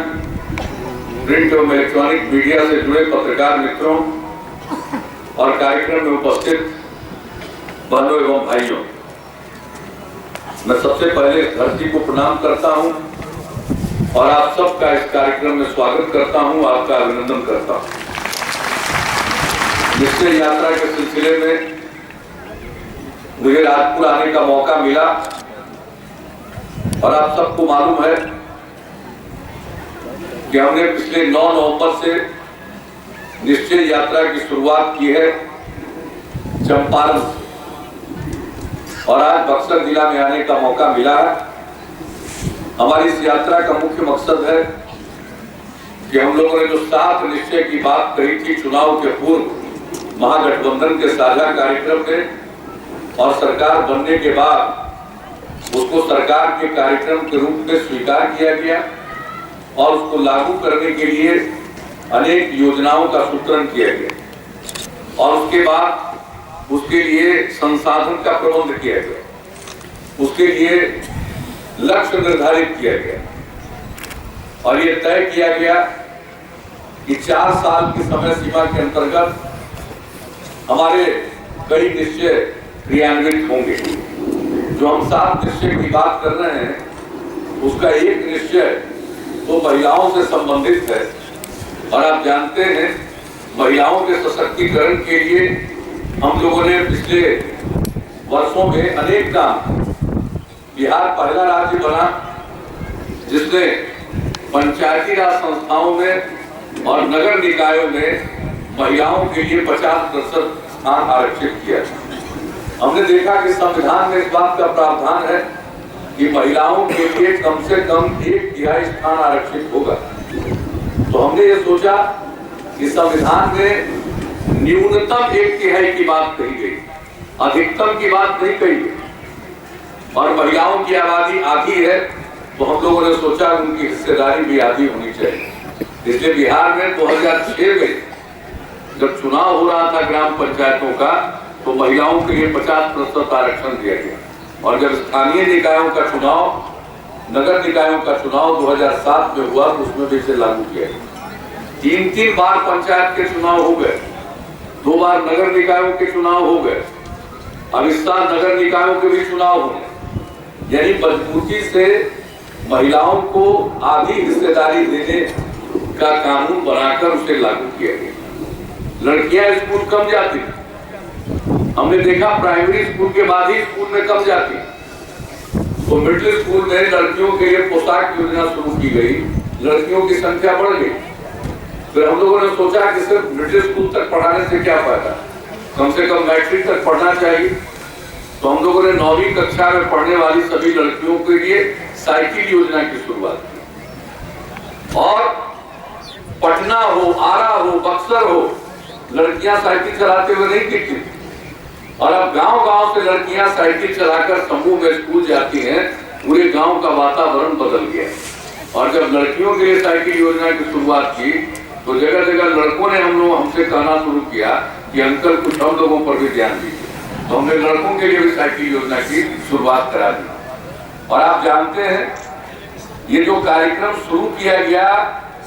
प्रिंट एवं इलेक्ट्रॉनिक मीडिया से जुड़े पत्रकार मित्रों और कार्यक्रम में उपस्थित बहनों एवं भाइयों, मैं सबसे पहले धरती को प्रणाम करता हूं और आप सबका इस कार्यक्रम में स्वागत करता हूं, आपका अभिनंदन करता हूं। निश्चय यात्रा के सिलसिले में मुझे राजपुर आने का मौका मिला और आप सबको मालूम है कि हमने पिछले 9 नवंबर से निश्चय यात्रा की शुरुआत की है चंपारण और आज बक्सर जिला में आने का मौका मिला है। हमारी इस यात्रा का मुख्य मकसद है कि हम लोगों ने जो 7 निश्चय की बात कही थी चुनाव के पूर्व महागठबंधन के साझा कार्यक्रम में और सरकार बनने के बाद उसको सरकार के कार्यक्रम के रूप में स्वीकार किया गया और उसको लागू करने के लिए अनेक योजनाओं का सूत्रण किया गया और उसके बाद उसके लिए संसाधन का प्रबंध किया गया, उसके लिए लक्ष्य निर्धारित किया गया और ये तय किया गया कि 4 साल की समय सीमा के अंतर्गत हमारे कई निश्चय क्रियान्वित होंगे। जो हम 7 निश्चय की बात कर रहे हैं उसका एक निश्चय तो महिलाओं से संबंधित है और आप जानते हैं महिलाओं के सशक्तिकरण के लिए हम लोगों ने पिछले वर्षों में अनेक काम, बिहार पहला राज्य बना जिसने पंचायती राज संस्थाओं में और नगर निकायों में महिलाओं के लिए 50% स्थान आरक्षित किया। हमने देखा कि संविधान में इस बात का प्रावधान है कि महिलाओं के लिए कम से कम 1/3 स्थान आरक्षित होगा। तो हमने ये सोचा कि संविधान में न्यूनतम 1/3 की बात कही गई, अधिकतम की बात नहीं कही गई और महिलाओं की आबादी आधी है तो हम लोगों ने सोचा उनकी हिस्सेदारी भी आधी होनी चाहिए। इसलिए बिहार में 2006 में जब चुनाव हो रहा था ग्राम पंचायतों का तो महिलाओं के लिए 50% आरक्षण दिया गया और जब स्थानीय निकायों का चुनाव, नगर निकायों का चुनाव 2007 में हुआ तो उसमें भी इसे लागू किया गया। 3 बार पंचायत के चुनाव हो गए, 2 बार नगर निकायों के चुनाव हो गए, अब इस साल नगर निकायों के भी चुनाव होंगे। यानी मजबूती से महिलाओं को आधी हिस्सेदारी देने का कानून बनाकर उसे लागू किया गया। लड़कियां स्कूल कम जाती, हमने देखा प्राइमरी स्कूल के बाद ही स्कूल में कम जाती, तो मिडिल स्कूल में लड़कियों के लिए पोशाक योजना शुरू की गई, लड़कियों की संख्या बढ़ गई। फिर हम लोगों ने सोचा कि सिर्फ मिडिल स्कूल तक पढ़ाने से क्या फायदा, कम से कम मैट्रिक तक पढ़ना चाहिए। तो हम लोगों ने 9वीं कक्षा में पढ़ने वाली सभी लड़कियों के लिए साइकिल योजना की शुरुआत की, और पटना हो, आरा हो, बक्सर हो, लड़कियां साइकिल चलाते हुए नहीं दिखती, और अब गांव-गांव से लड़कियां साइकिल चलाकर समूह में स्कूल जाती हैं। पूरे गांव का वातावरण बदल गया। और जब लड़कियों के लिए साइकिल योजना की शुरुआत की तो जगह जगह लड़कों ने हमसे कहना शुरू किया कि अंकल कुछ हम लोगों पर भी ध्यान दीजिए। तो हमने लड़कों के लिए भी साइकिल योजना की शुरुआत करा दी। और आप जानते हैं ये जो कार्यक्रम शुरू किया गया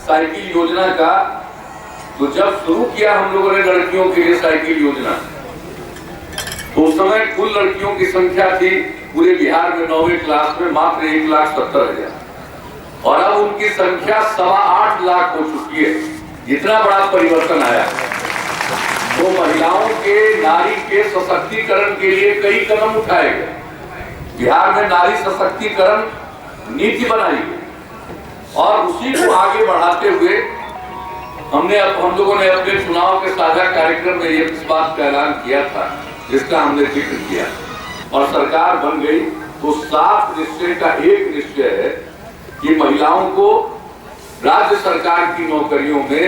साइकिल योजना का, तो जब शुरू किया हम लोगों ने लड़कियों के लिए साइकिल योजना, तो उस समय कुल लड़कियों की संख्या थी पूरे बिहार में 9वीं क्लास में मात्र 1,70,000, और अब उनकी संख्या 8.25 लाख हो चुकी है। इतना बड़ा परिवर्तन आया। तो महिलाओं के, नारी के सशक्तिकरण के लिए कई कदम उठाए गए। बिहार में नारी सशक्तिकरण नीति बनाई गई, और उसी को आगे बढ़ाते हुए हम लोगों ने अपने चुनाव के साझा कार्यक्रम में ये इस बात का ऐलान किया था जिसका हमने जिक्र किया, और सरकार बन गई। तो 7 निश्चय का एक निश्चय है कि महिलाओं को राज्य सरकार की नौकरियों में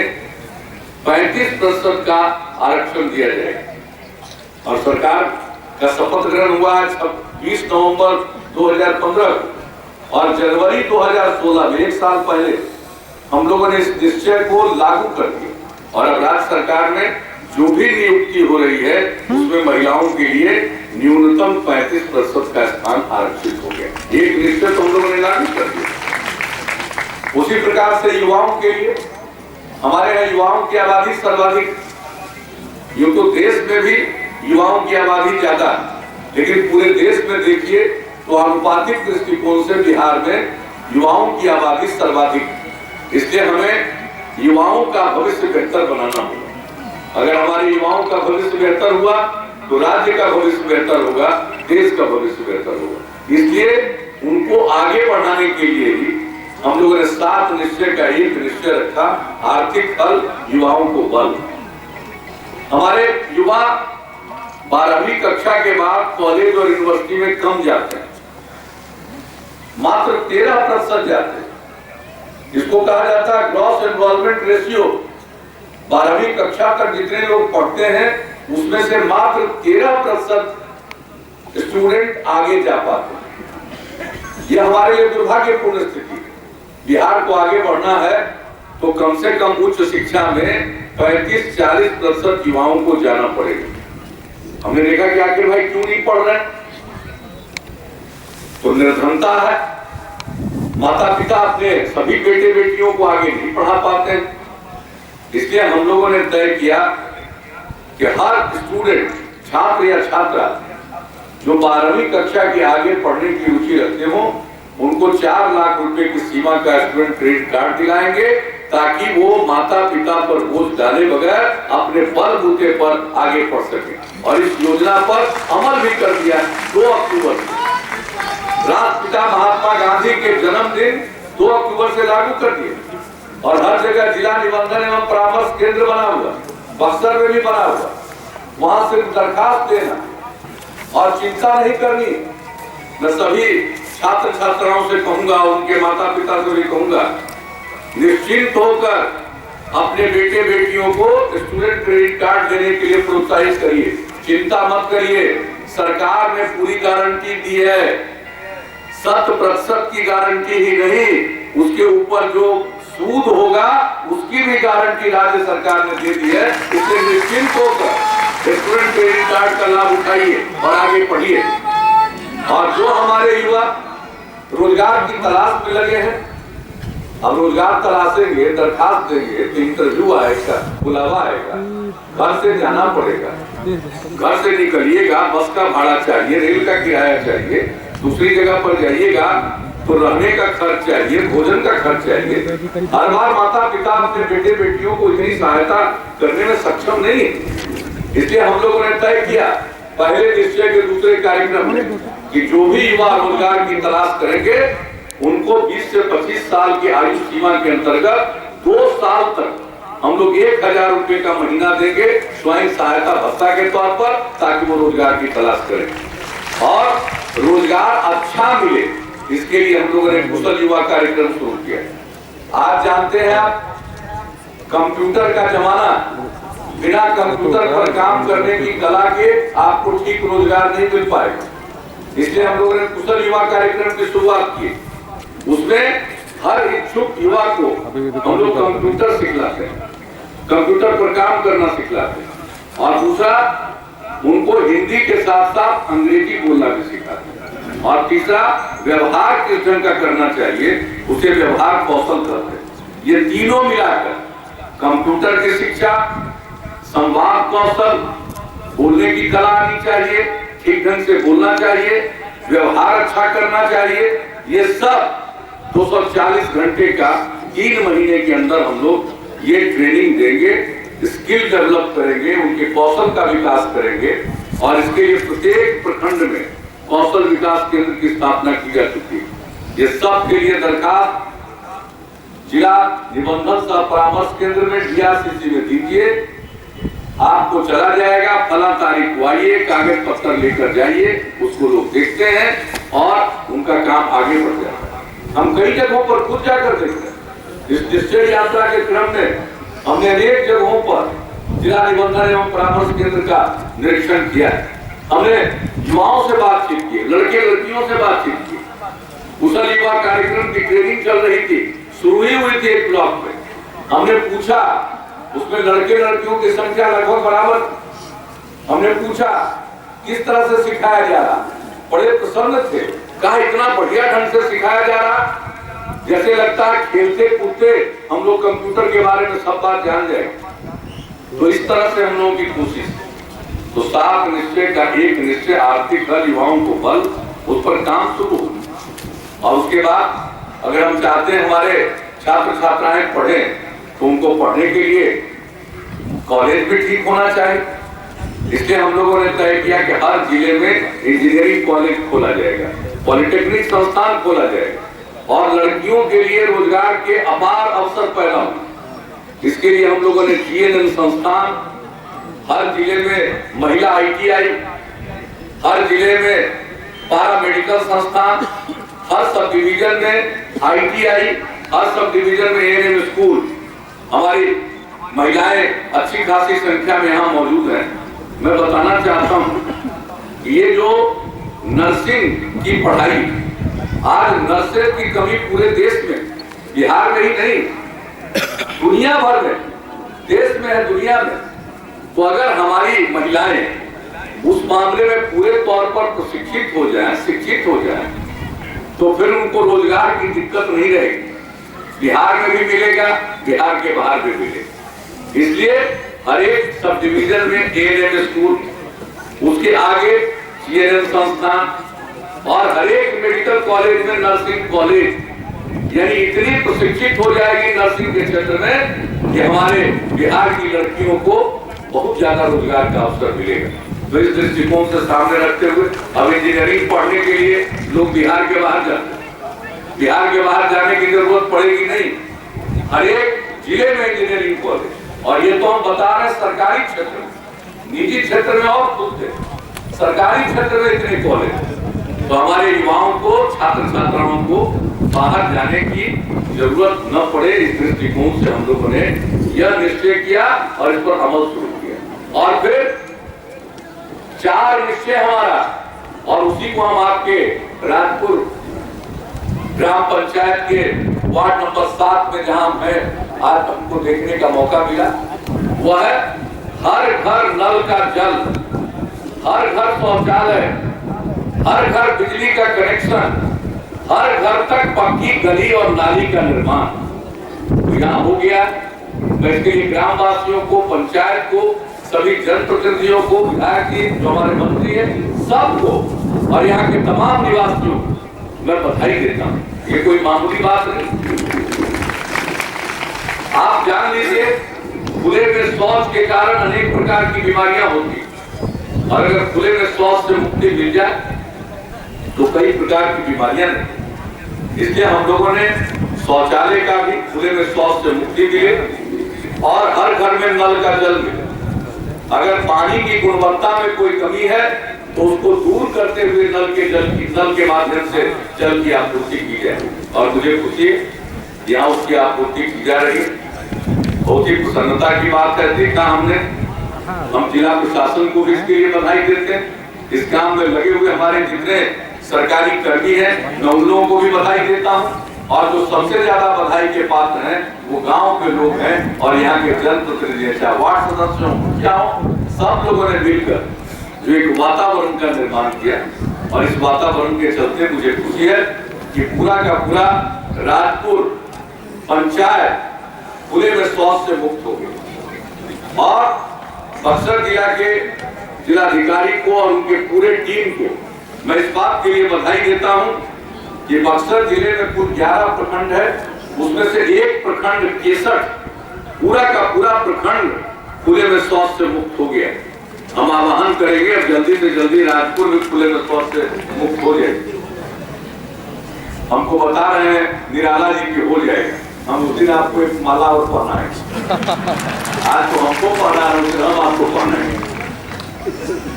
35% का आरक्षण दिया जाएगा। और सरकार का शपथ ग्रहण हुआ 20 नवंबर 2015 को, और जनवरी 2016 में 1 साल पहले हम लोगों ने इस निश्चय को लागू कर दिया। और अब राज्य सरकार में जो भी नियुक्ति हो रही है उसमें महिलाओं के लिए न्यूनतम 35% का स्थान आरक्षित हो गया। एक निश्चय तो हम लोगों ने लागू कर दिया। उसी प्रकार से युवाओं के लिए, हमारे यहाँ युवाओं की आबादी सर्वाधिक, यूं तो देश में भी युवाओं की आबादी ज्यादा, लेकिन पूरे देश में देखिए तो आनुपातिक दृष्टिकोण से बिहार में युवाओं की आबादी सर्वाधिक। इसलिए हमें युवाओं का भविष्य बेहतर बनाना होगा। अगर हमारे युवाओं का भविष्य बेहतर हुआ तो राज्य का भविष्य बेहतर होगा, देश का भविष्य बेहतर होगा। इसलिए उनको आगे बढ़ाने के लिए ही हम लोगों ने 7 निश्चय का एक निश्चय रखा, आर्थिक हल, युवाओं को बल। हमारे युवा 12वीं कक्षा के बाद कॉलेज और यूनिवर्सिटी में कम जाते हैं, मात्र 13% जाते हैं। इसको कहा जाता है ग्रॉस एनरोलमेंट रेशियो। 12वीं कक्षा तक जितने लोग पढ़ते हैं उसमें से मात्र 13% स्टूडेंट आगे जा पाते हैं। यह हमारे लिए दुर्भाग्यपूर्ण स्थिति है। बिहार को आगे बढ़ना है तो कम से कम उच्च शिक्षा में 35-40% युवाओं को जाना पड़ेगा। हमने देखा कि आखिर भाई क्यों नहीं पढ़ रहे, तो निर्धनता है। माता पिता अपने सभी बेटे बेटियों को आगे नहीं पढ़ा पाते हैं। इसलिए हम लोगों ने तय किया कि हर स्टूडेंट, छात्र या छात्रा जो 12वीं कक्षा के आगे पढ़ने की रुचि रखते हो उनको 4 लाख रुपए की सीमा का स्टूडेंट क्रेडिट कार्ड दिलाएंगे, ताकि वो माता पिता पर बोझ डाले बगैर अपने बलबूते पर आगे पढ़ सके। और इस योजना पर अमल भी कर दिया 2 अक्टूबर से। राष्ट्रपिता महात्मा गांधी के जन्मदिन 2 अक्टूबर से लागू कर दिए, और हर जगह जिला निबंधन एवं परामर्श केंद्र बना हुआ, बक्सर में भी बना हुआ। वहां सिर्फ दरखास्त देना और चिंता नहीं करनी। मैं सभी छात्र छात्राओं से कहूंगा, उनके माता पिता से भी कहूंगा, निश्चिंत होकर अपने बेटे बेटियों को स्टूडेंट क्रेडिट कार्ड देने के लिए प्रोत्साहित करिए। चिंता मत करिए, सरकार ने पूरी गारंटी दी है। 100% की गारंटी ही नहीं, उसके ऊपर जो सूद होगा उसकी भी गारंटी राज्य सरकार ने दे दी है। इसलिए निश्चिंत होकर स्टूडेंट क्रेडिट कार्ड का लाभ उठाइए और आगे पढ़िए। और जो हमारे युवा रोजगार की तलाश में लगे हैं, हम रोजगार तलाशेंगे, दरखास्त देंगे तो इंटरव्यू आएगा, बुलावा आएगा, घर से जाना पड़ेगा, घर से निकलिएगा, बस का भाड़ा चाहिए, रेल का किराया चाहिए, दूसरी जगह पर जाइएगा तो रहने का खर्च चाहिए, भोजन का खर्च चाहिए। हर बार माता पिता अपने बेटे बेटियों को इतनी सहायता करने में सक्षम नहीं है। इसलिए हम लोगों ने तय किया पहले निश्चय के दूसरे कार्यक्रम में कि जो भी युवा रोजगार की तलाश करेंगे उनको 20 से 25 साल की आयु सीमा के अंतर्गत 2 साल तक हम लोग 1000 रुपए का महीना देंगे स्वयं सहायता भत्ता के तौर पर, ताकि वो रोजगार की तलाश करें और रोजगार अच्छा मिले। इसके लिए हम लोगों ने कुशल युवा कार्यक्रम शुरू किया। आज जानते हैं आप, कंप्यूटर का जमाना, बिना कंप्यूटर पर काम करने की कला के आपको ठीक रोजगार नहीं मिल पाएगा। इसलिए हम लोगों ने कुशल युवा कार्यक्रम की शुरुआत की। उसमें हर इच्छुक युवा को हम लोग कंप्यूटर सिखलाते हैं, कंप्यूटर पर काम करना सिखलाते हैं और दूसरा उनको हिंदी के साथ साथ अंग्रेजी बोलना भी सिखाते हैं और तीसरा व्यवहार किस ढंग का करना चाहिए उसे व्यवहार कौशल करते हैं। ये तीनों मिलाकर कंप्यूटर की शिक्षा, संवाद कौशल, बोलने की कला आनी चाहिए, ठीक ढंग से बोलना चाहिए, व्यवहार अच्छा करना चाहिए, ये सब 240 घंटे का 3 महीने के अंदर हम लोग ये ट्रेनिंग देंगे, स्किल डेवलप करेंगे, उनके कौशल का विकास करेंगे और इसके लिए प्रत्येक प्रखंड में कौशल विकास केंद्र की स्थापना की जा चुकी है। ये सब के लिए दरखास्त जिला निबंधन सह परामर्श केंद्र में DRCC में दीजिए, आपको चला जाएगा, फला तारीख को आइए, कागज पत्र लेकर जाइए, उसको लोग देखते हैं और उनका काम आगे बढ़ जाता है। हम कई जगहों पर खुद जाकर देखते हैं। इस निश्चय यात्रा के क्रम में हमने अनेक जगहों पर जिला निबंधन एवं परामर्श केंद्र का निरीक्षण किया है। हमने युवाओं से बातचीत की, लड़के लड़कियों से बातचीत की। कुशल युवा कार्यक्रम की ट्रेनिंग चल रही थी, शुरू ही हुई थी एक ब्लॉक में। हमने पूछा, उसमें लड़के लड़कियों की संख्या लगभग बराबर। हमने पूछा किस तरह से सिखाया जा रहा, बड़े प्रसन्न थे, कहा इतना बढ़िया ढंग से सिखाया जा रहा, जैसे लगता है खेलते कूदते हम लोग कंप्यूटर के बारे में सब बात जान जाए। तो इस तरह से हम लोगों की कोशिश। तो 7 निश्चय का एक निश्चय आर्थिक बल, युवाओं को बल, उस पर काम शुरू हो। और उसके बाद अगर हम चाहते हैं हमारे छात्र छात्राएं पढ़े तो उनको पढ़ने के लिए कॉलेज भी ठीक होना चाहिए। इसलिए हम लोगों ने तय किया कि हर जिले में इंजीनियरिंग कॉलेज खोला जाएगा, पॉलिटेक्निक संस्थान खोला जाएगा और लड़कियों के लिए रोजगार के अपार अवसर पैदा होंगे। इसके लिए हम लोगों ने GNM संस्थान, हर जिले में महिला ITI, हर जिले में पारा मेडिकल संस्थान, हर सब डिवीजन में ITI, हर सब डिवीजन में ANM स्कूल। हमारी महिलाएं अच्छी खासी संख्या में यहाँ मौजूद हैं। मैं बताना चाहता हूँ ये जो नर्सिंग की पढ़ाई, आज नर्सें की कमी पूरे देश में, बिहार में ही नहीं दुनिया भर में, देश में है, दुनिया में। तो अगर हमारी महिलाएं उस मामले में पूरे तौर पर प्रशिक्षित हो जाएं, शिक्षित हो जाएं, तो फिर उनको रोजगार की दिक्कत नहीं रहेगी। बिहार में भी मिलेगा, बिहार के बाहर भी मिलेगा। इसलिए हर एक सब डिवीजन में ANM स्कूल, उसके आगे GNM संस्थान और हर एक मेडिकल कॉलेज में नर्सिंग कॉलेज, यानी इतनी प्रशिक्षित हो जाएगी नर्सिंग के क्षेत्र में कि हमारे बिहार की लड़कियों को बहुत ज्यादा रोजगार का अवसर मिलेगा। तो इस दृष्टिकोण से सामने रखते हुए अब इंजीनियरिंग पढ़ने के लिए लोग बिहार के बाहर जाते हैं। बिहार के बाहर जाने की जरूरत पड़ेगी नहीं, हर एक जिले में इंजीनियरिंग कॉलेज। और ये तो हम बता रहे हैं सरकारी क्षेत्र में, निजी क्षेत्र में और खुद थे, सरकारी क्षेत्र में इतने कॉलेज। तो हमारे युवाओं को, छात्र छात्राओं को बाहर जाने की जरूरत न पड़े, इस दृष्टिकोण से हम लोगों ने यह निश्चय किया और इस पर अमल शुरू किया। और फिर 4 निश्चय हमारा, और उसी को हम आपके राजपुर ग्राम पंचायत के वार्ड नंबर 7 में जहां है आज हमको देखने का मौका मिला, वह है हर घर नल का जल, हर घर शौचालय, हर घर बिजली का कनेक्शन, हर घर तक पक्की गली और नाली का निर्माण। तो यहाँ हो गया। मैं इसके लिए ग्रामवासियों को, पंचायत को, सभी जनप्रतिनिधियों को, विधायक जी जो हमारे मंत्री हैं, सबको और यहाँ के तमाम निवासियों को मैं बधाई देता हूँ। ये कोई मामूली बात नहीं। आप जान लीजिए, खुले में शौच के कारण अनेक प्रकार की बीमारियां होती हैं और अगर खुले में शौच से मुक्ति मिल जाए तो कई प्रकार की बीमारियां नहीं। इसलिए हम लोगों ने शौचालय का भी खुले में शौच से मुक्ति मिले और हर घर में नल का जल मिले। अगर पानी की गुणवत्ता में कोई कमी है तो उसको दूर करते हुए नल के माध्यम से जल की आपूर्ति की जाए और मुझे खुशी है यहाँ उसकी आपूर्ति की जा रही है। बहुत ही प्रसन्नता की बात है। देखा हमने, हम जिला प्रशासन को भी इसके लिए बधाई देते हैं। इस काम में लगे हुए हमारे जितने सरकारी कर्मी हैं मैं उन लोगों को भी बधाई देता हूं और जो सबसे ज्यादा बधाई के पात्र हैं वो गांव के लोग हैं और यहाँ के जनप्रतिनिधि, चाहे वार्ड सदस्य हो, मुखिया हो, सब लोगों ने मिलकर जो एक वातावरण का निर्माण किया और इस वातावरण के चलते मुझे खुशी है कि पूरा का पूरा राजपुर पंचायत खुले में शौच से मुक्त हो गई और बक्सर जिला के जिलाधिकारी को और उनके पूरे टीम को मैं इस बात के लिए बधाई देता हूं कि बक्सर जिले में कुल 11 प्रखंड है, उसमें से एक प्रखंड केसर पूरा का पूरा प्रखंड खुले में शौच से मुक्त हो गया। हम आह्वान करेंगे अब जल्दी से जल्दी राजपुर में खुले में शौच से मुक्त हो जाए। हमको बता रहे हैं निराला जी की हो जाएगा, हम उस दिन आपको एक माला और पहनाएंगे। आज तो हमको पहना है, उस दिन हम आपको पहनाएंगे।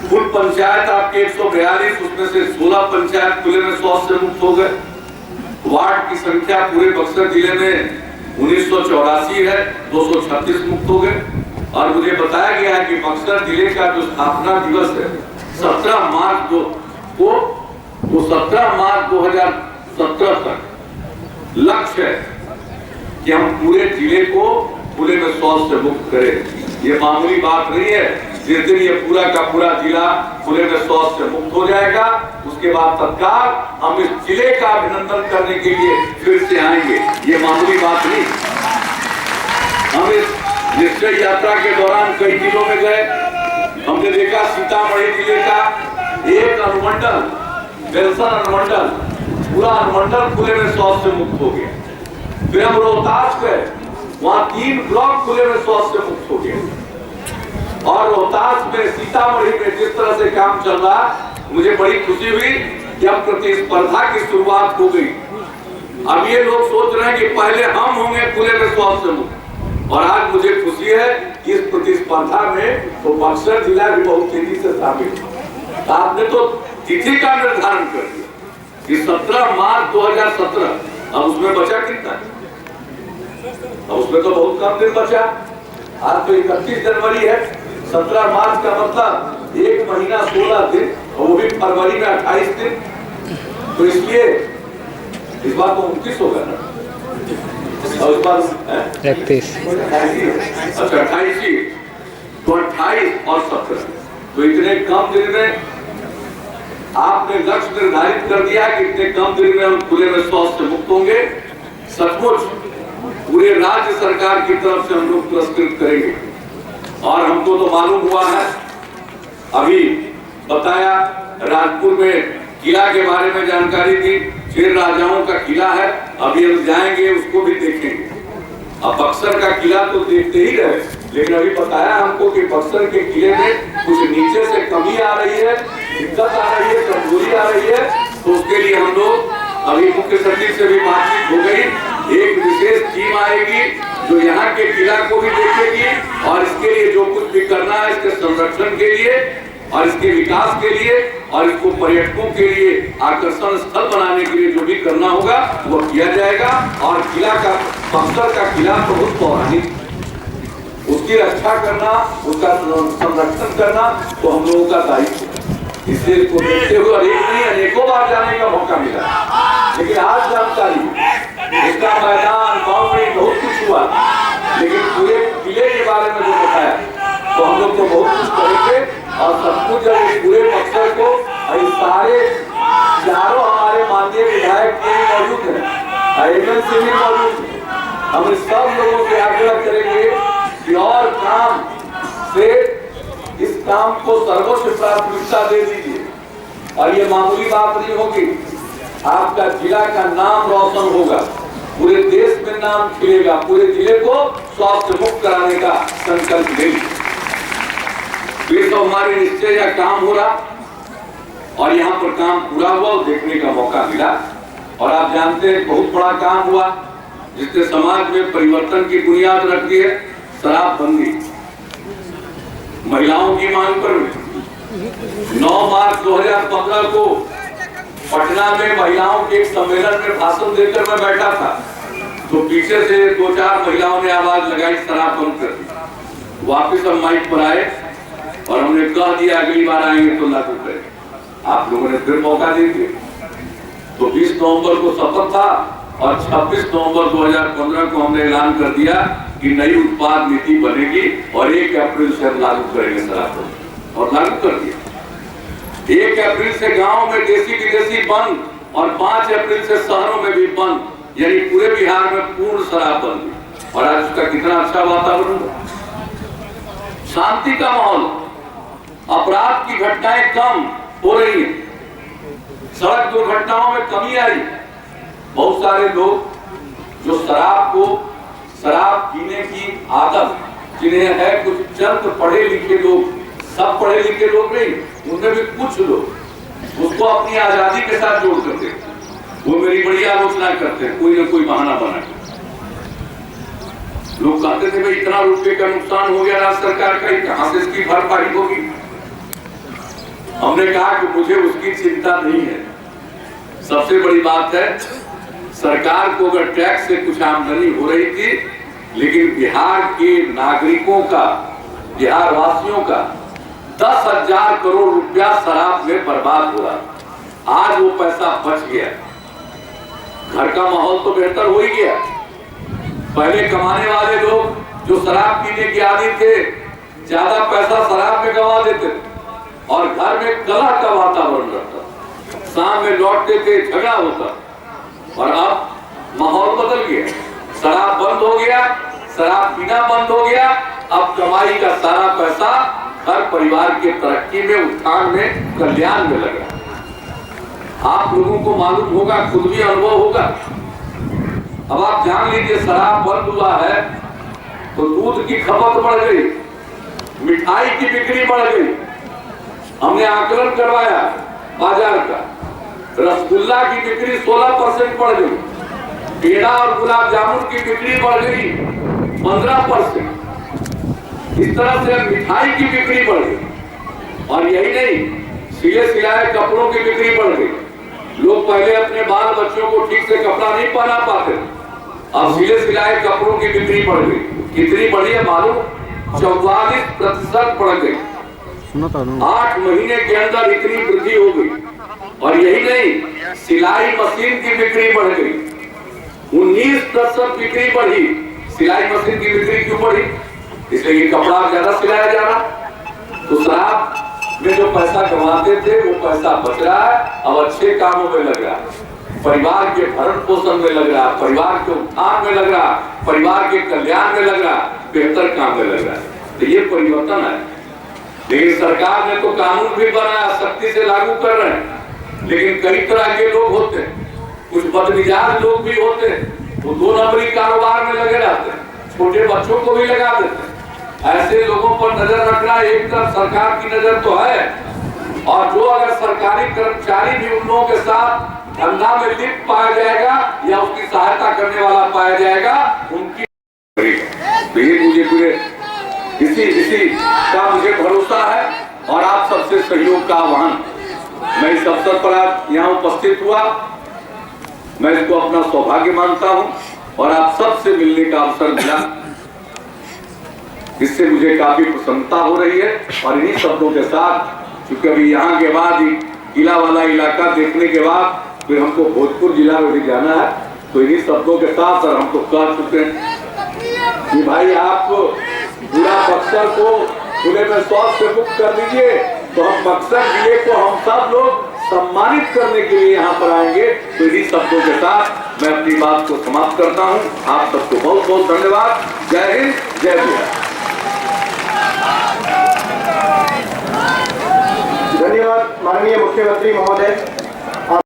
कुल पंचायत आपके 142, उसमें से 16 पंचायत खुले में शौच से मुक्त हो गए। वार्ड की संख्या पूरे बक्सर जिले में 1984 है, 236 मुक्त हो गए और मुझे बताया गया है कि बक्सर जिले का जो स्थापना दिवस है 17 मार्च को, वो 17 मार्च 2017 तक लक्ष्य है कि हम पूरे जिले को खुले में शौच से मुक्त करें। ये मामूली बात नहीं है। जिस दिन ये पूरा का पूरा जिला खुले में शौच से मुक्त हो जाएगा उसके बाद तत्काल हम इस जिले का अभिनंदन करने के लिए फिर से आएंगे। ये मामूली बात नहीं। हम इस निश्चय यात्रा के दौरान कई जिलों में गए, हमने देखा सीतामढ़ी जिले का एक अनुमंडल, बेलसन अनुमंडल, पूरा अनुमंडल खुले में शौच से मुक्त हो गया। फिर हम रोहतास गए, वहां 3 ब्लॉक खुले में शौच से मुक्त हो गए और रोहतास में, सीतामढ़ी में जिस तरह से काम चल रहा, मुझे बड़ी खुशी हुई कि अब प्रतिस्पर्धा की शुरुआत हो गई। अब ये लोग सोच रहे हैं कि पहले हम होंगे खुले में शौच से मुक्त और आज मुझे खुशी है कि इस प्रतिस्पर्धा में तो बक्सर जिला भी बहुत तेजी से शामिल है। आपने तो तिथि का निर्धारण कर दिया कि 17 मार्च 2017। अब उसमें बचा कितना? अब उसमें तो बहुत कम दिन बचा। आज तो 31 जनवरी है, 17 मार्च का मतलब 1 महीना 16 दिन और वो भी फरवरी में 28 दिन। तो इसलिए इस बार तो 29 होगा ना, और इस बार 31, अच्छा 28, तो 28 और 17, तो इतने कम दिन में आपने लक्ष्य निर्धारित कर दिया कि इतने कम दिन में हम खुले में शौच से मुक्त होंगे। सचमुच पूरे राज्य सरकार की तरफ से हम लोग पुरस्कृत करेंगे और हमको तो मालूम हुआ है, अभी बताया राजपुर में किला के बारे में जानकारी दी, 6 राजाओं का किला है, अभी हम जाएंगे उसको भी देखेंगे। अब बक्सर का किला तो देखते ही रहे, लेकिन अभी बताया हमको कि बक्सर के किले में कुछ नीचे से कमी आ रही है, दिक्कत आ रही है, कमजोरी आ रही है। तो उसके लिए हम लोग अभी मुख्य सचिव से भी बातचीत हो गई, एक विशेष टीम आएगी जो यहाँ के किला को भी देखेगी और इसके लिए जो कुछ भी करना है इसके संरक्षण के लिए और इसके विकास के लिए और इसको पर्यटकों के लिए आकर्षण स्थल बनाने के लिए जो भी करना होगा वो किया जाएगा। और किला का, बक्सर का किला तो बहुत पौराणिक, उसकी रक्षा करना, उसका संरक्षण करना तो हम लोगों का दायित्व है। इसलिए इसको देखते हुए एक नहीं अनेकों बार जाने का मौका मिला, लेकिन आज जानकारी इसका मैदान, बाउंड्री बहुत कुछ हुआ, लेकिन पूरे किले के बारे में जो बताया तो हम लोग तो बहुत कुछ करेंगे और सब कुछ जब पूरे बक्सर को सारे चारों हमारे माननीय विधायक भी मौजूद हैं, एमएलसी भी मौजूद है, हम सब लोगों से आग्रह करेंगे कि और काम से इस काम को सर्वोच्च प्राथमिकता दे दीजिए। और ये मामूली बात नहीं होगी, आपका जिला का नाम रोशन होगा, पूरे देश में नाम खिलेगा, पूरे जिले को स्वास्थ्य मुक्त कराने का संकल्प लेंगे। ये तो हमारे निश्चय का काम हो रहा और यहाँ पर काम पूरा हुआ और देखने का मौका मिला। और आप जानते हैं बहुत बड़ा काम हुआ जिसने समाज में परिवर्तन की बुनियाद रख दी है, शराबबंदी। महिलाओं की मांग पर 9 मार्च 2015 को पटना में महिलाओं के एक सम्मेलन में भाषण देकर मैं बैठा था, तो पीछे से 2-4 महिलाओं ने आवाज लगाई, शराब बंद कर दी। वापिस हम माइक पर आए और हमने कह दिया अगली बार आएंगे तो लागू करें। आप लोगों ने फिर मौका दे दिया। तो 20 नवंबर को शपथ था और 26 नवंबर 2015 को हमने ऐलान कर दिया कि नई उत्पाद नीति बनेगी और 1 अप्रैल से हम लागू करेंगे शराब, और लागू कर दिया। 1 अप्रैल से गांव में देसी विदेशी बंद और 5 अप्रैल से शहरों में भी बंद, यानी पूरे बिहार में पूर्ण शराबबंदी। और आज उसका कितना अच्छा वातावरण, शांति का माहौल, अपराध की घटनाएं कम हो रही है, सड़क दुर्घटनाओं में कमी आई। बहुत सारे लोग जो शराब पीने की आदत जिन्हें है, कुछ चंद पढ़े लिखे लोग, सब पढ़े लिखे लोग नहीं, उनमें भी कुछ लोग उसको अपनी आजादी के साथ जोड़ करते हैं। वो मेरी बड़ी आलोचना करते हैं, कोई ना कोई बहाना बना के। लोग कहते थे भाई इतना रुपए का नुकसान हो गया राज्य सरकार का, कहां से इसकी भरपाई होगी। हमने कहा कि मुझे उसकी चिंता नहीं है, सबसे बड़ी बात है सरकार को अगर टैक्स से कुछ आमदनी हो रही थी, लेकिन बिहार के नागरिकों का, बिहार वासियों का 10,000 करोड़ रुपया शराब में बर्बाद हो रहा। आज वो पैसा बच गया, घर का माहौल तो बेहतर हो ही गया। पहले कमाने वाले लोग जो शराब पीने की आदी थे, ज्यादा पैसा शराब में गंवा देते और घर में कलह का वातावरण रहता, शाम में लौटते थे झगड़ा होता। और अब माहौल बदल गया, शराब बंद हो गया, शराब पीना बंद हो गया। अब कमाई का सारा पैसा हर परिवार के तरक्की में, उत्थान में, कल्याण में लगा। आप लोगों को मालूम होगा, खुद भी अनुभव होगा। अब आप जान लीजिए शराब बंद हुआ है तो दूध की खपत बढ़ गई, मिठाई की बिक्री बढ़ गई। हमने आकलन करवाया बाजार का, रसगुल्ला की बिक्री 16% बढ़ गई, पेड़ा और गुलाब जामुन की बिक्री बढ़ गई 15%। इस तरह से मिठाई की बिक्री बढ़ गई। और यही नहीं, सिले सिलाए कपड़ों की बिक्री बढ़ गई। लोग पहले अपने बाल बच्चों को ठीक से कपड़ा नहीं पहना पाते, अब सिले सिलाए कपड़ों की बिक्री बढ़ गई। कितनी बढ़ी है मालूम? 44% बढ़ गई। 8 महीने के अंदर इतनी वृद्धि हो गई। और यही नहीं, सिलाई मशीन की बिक्री बढ़ गई, 19% बिक्री बढ़ी। सिलाई मशीन की बिक्री क्यों बढ़ी? इसलिए कपड़ा ज्यादा सिलाया जा रहा। तो शराब में जो पैसा कमाते थे वो पैसा बच रहा है, अब अच्छे कामों में लग रहा है, परिवार के भरण पोषण में लग रहा, परिवार के उत्थान में लग रहा, परिवार के कल्याण में लग रहा, बेहतर काम में लग रहा है। तो ये परिवर्तन है। लेकिन सरकार ने तो कानून भी बनाया, सख्ती से लागू कर रहे हैं, लेकिन कई तरह के लोग होते हैं, कुछ बदमिजाज लोग भी होते हैं, वो 2 नंबरी कारोबार में लगे रहते हैं, छोटे बच्चों को भी लगा देते हैं। ऐसे लोगों पर नजर रखना एक तरफ सरकार की नजर तो है, और जो अगर सरकारी कर्मचारी भी उन लोगों के साथ धंधा में लिप्त पाया जाएगा या उसकी सहायता करने वाला पाया जाएगा, उनकी तो ये मुझे पूरे इसी का मुझे भरोसा है और आप सबसे सहयोग का आह्वान। मैं इस अवसर पर आज यहाँ उपस्थित हुआ, मैं इसको अपना सौभाग्य मानता हूँ और आप सबसे मिलने का अवसर मिला, इससे मुझे काफी प्रसन्नता हो रही है। और इन्हीं शब्दों के साथ, क्योंकि अभी यहाँ के बाद किला वाला इलाका देखने के बाद फिर हमको भोजपुर जिला में भी जाना है, तो इन्हीं शब्दों के साथ सर हम तो कह चुके हैं कि भाई आप पूरा बक्सर को खुले में शौच से मुक्त कर दीजिए, तो हम बक्सर जिले को हम सब लोग सम्मानित करने के लिए यहाँ पर आएंगे। तो इन्हीं शब्दों के साथ मैं अपनी बात को समाप्त करता हूँ। आप सबको बहुत बहुत धन्यवाद। जय हिंद, जय बिहार।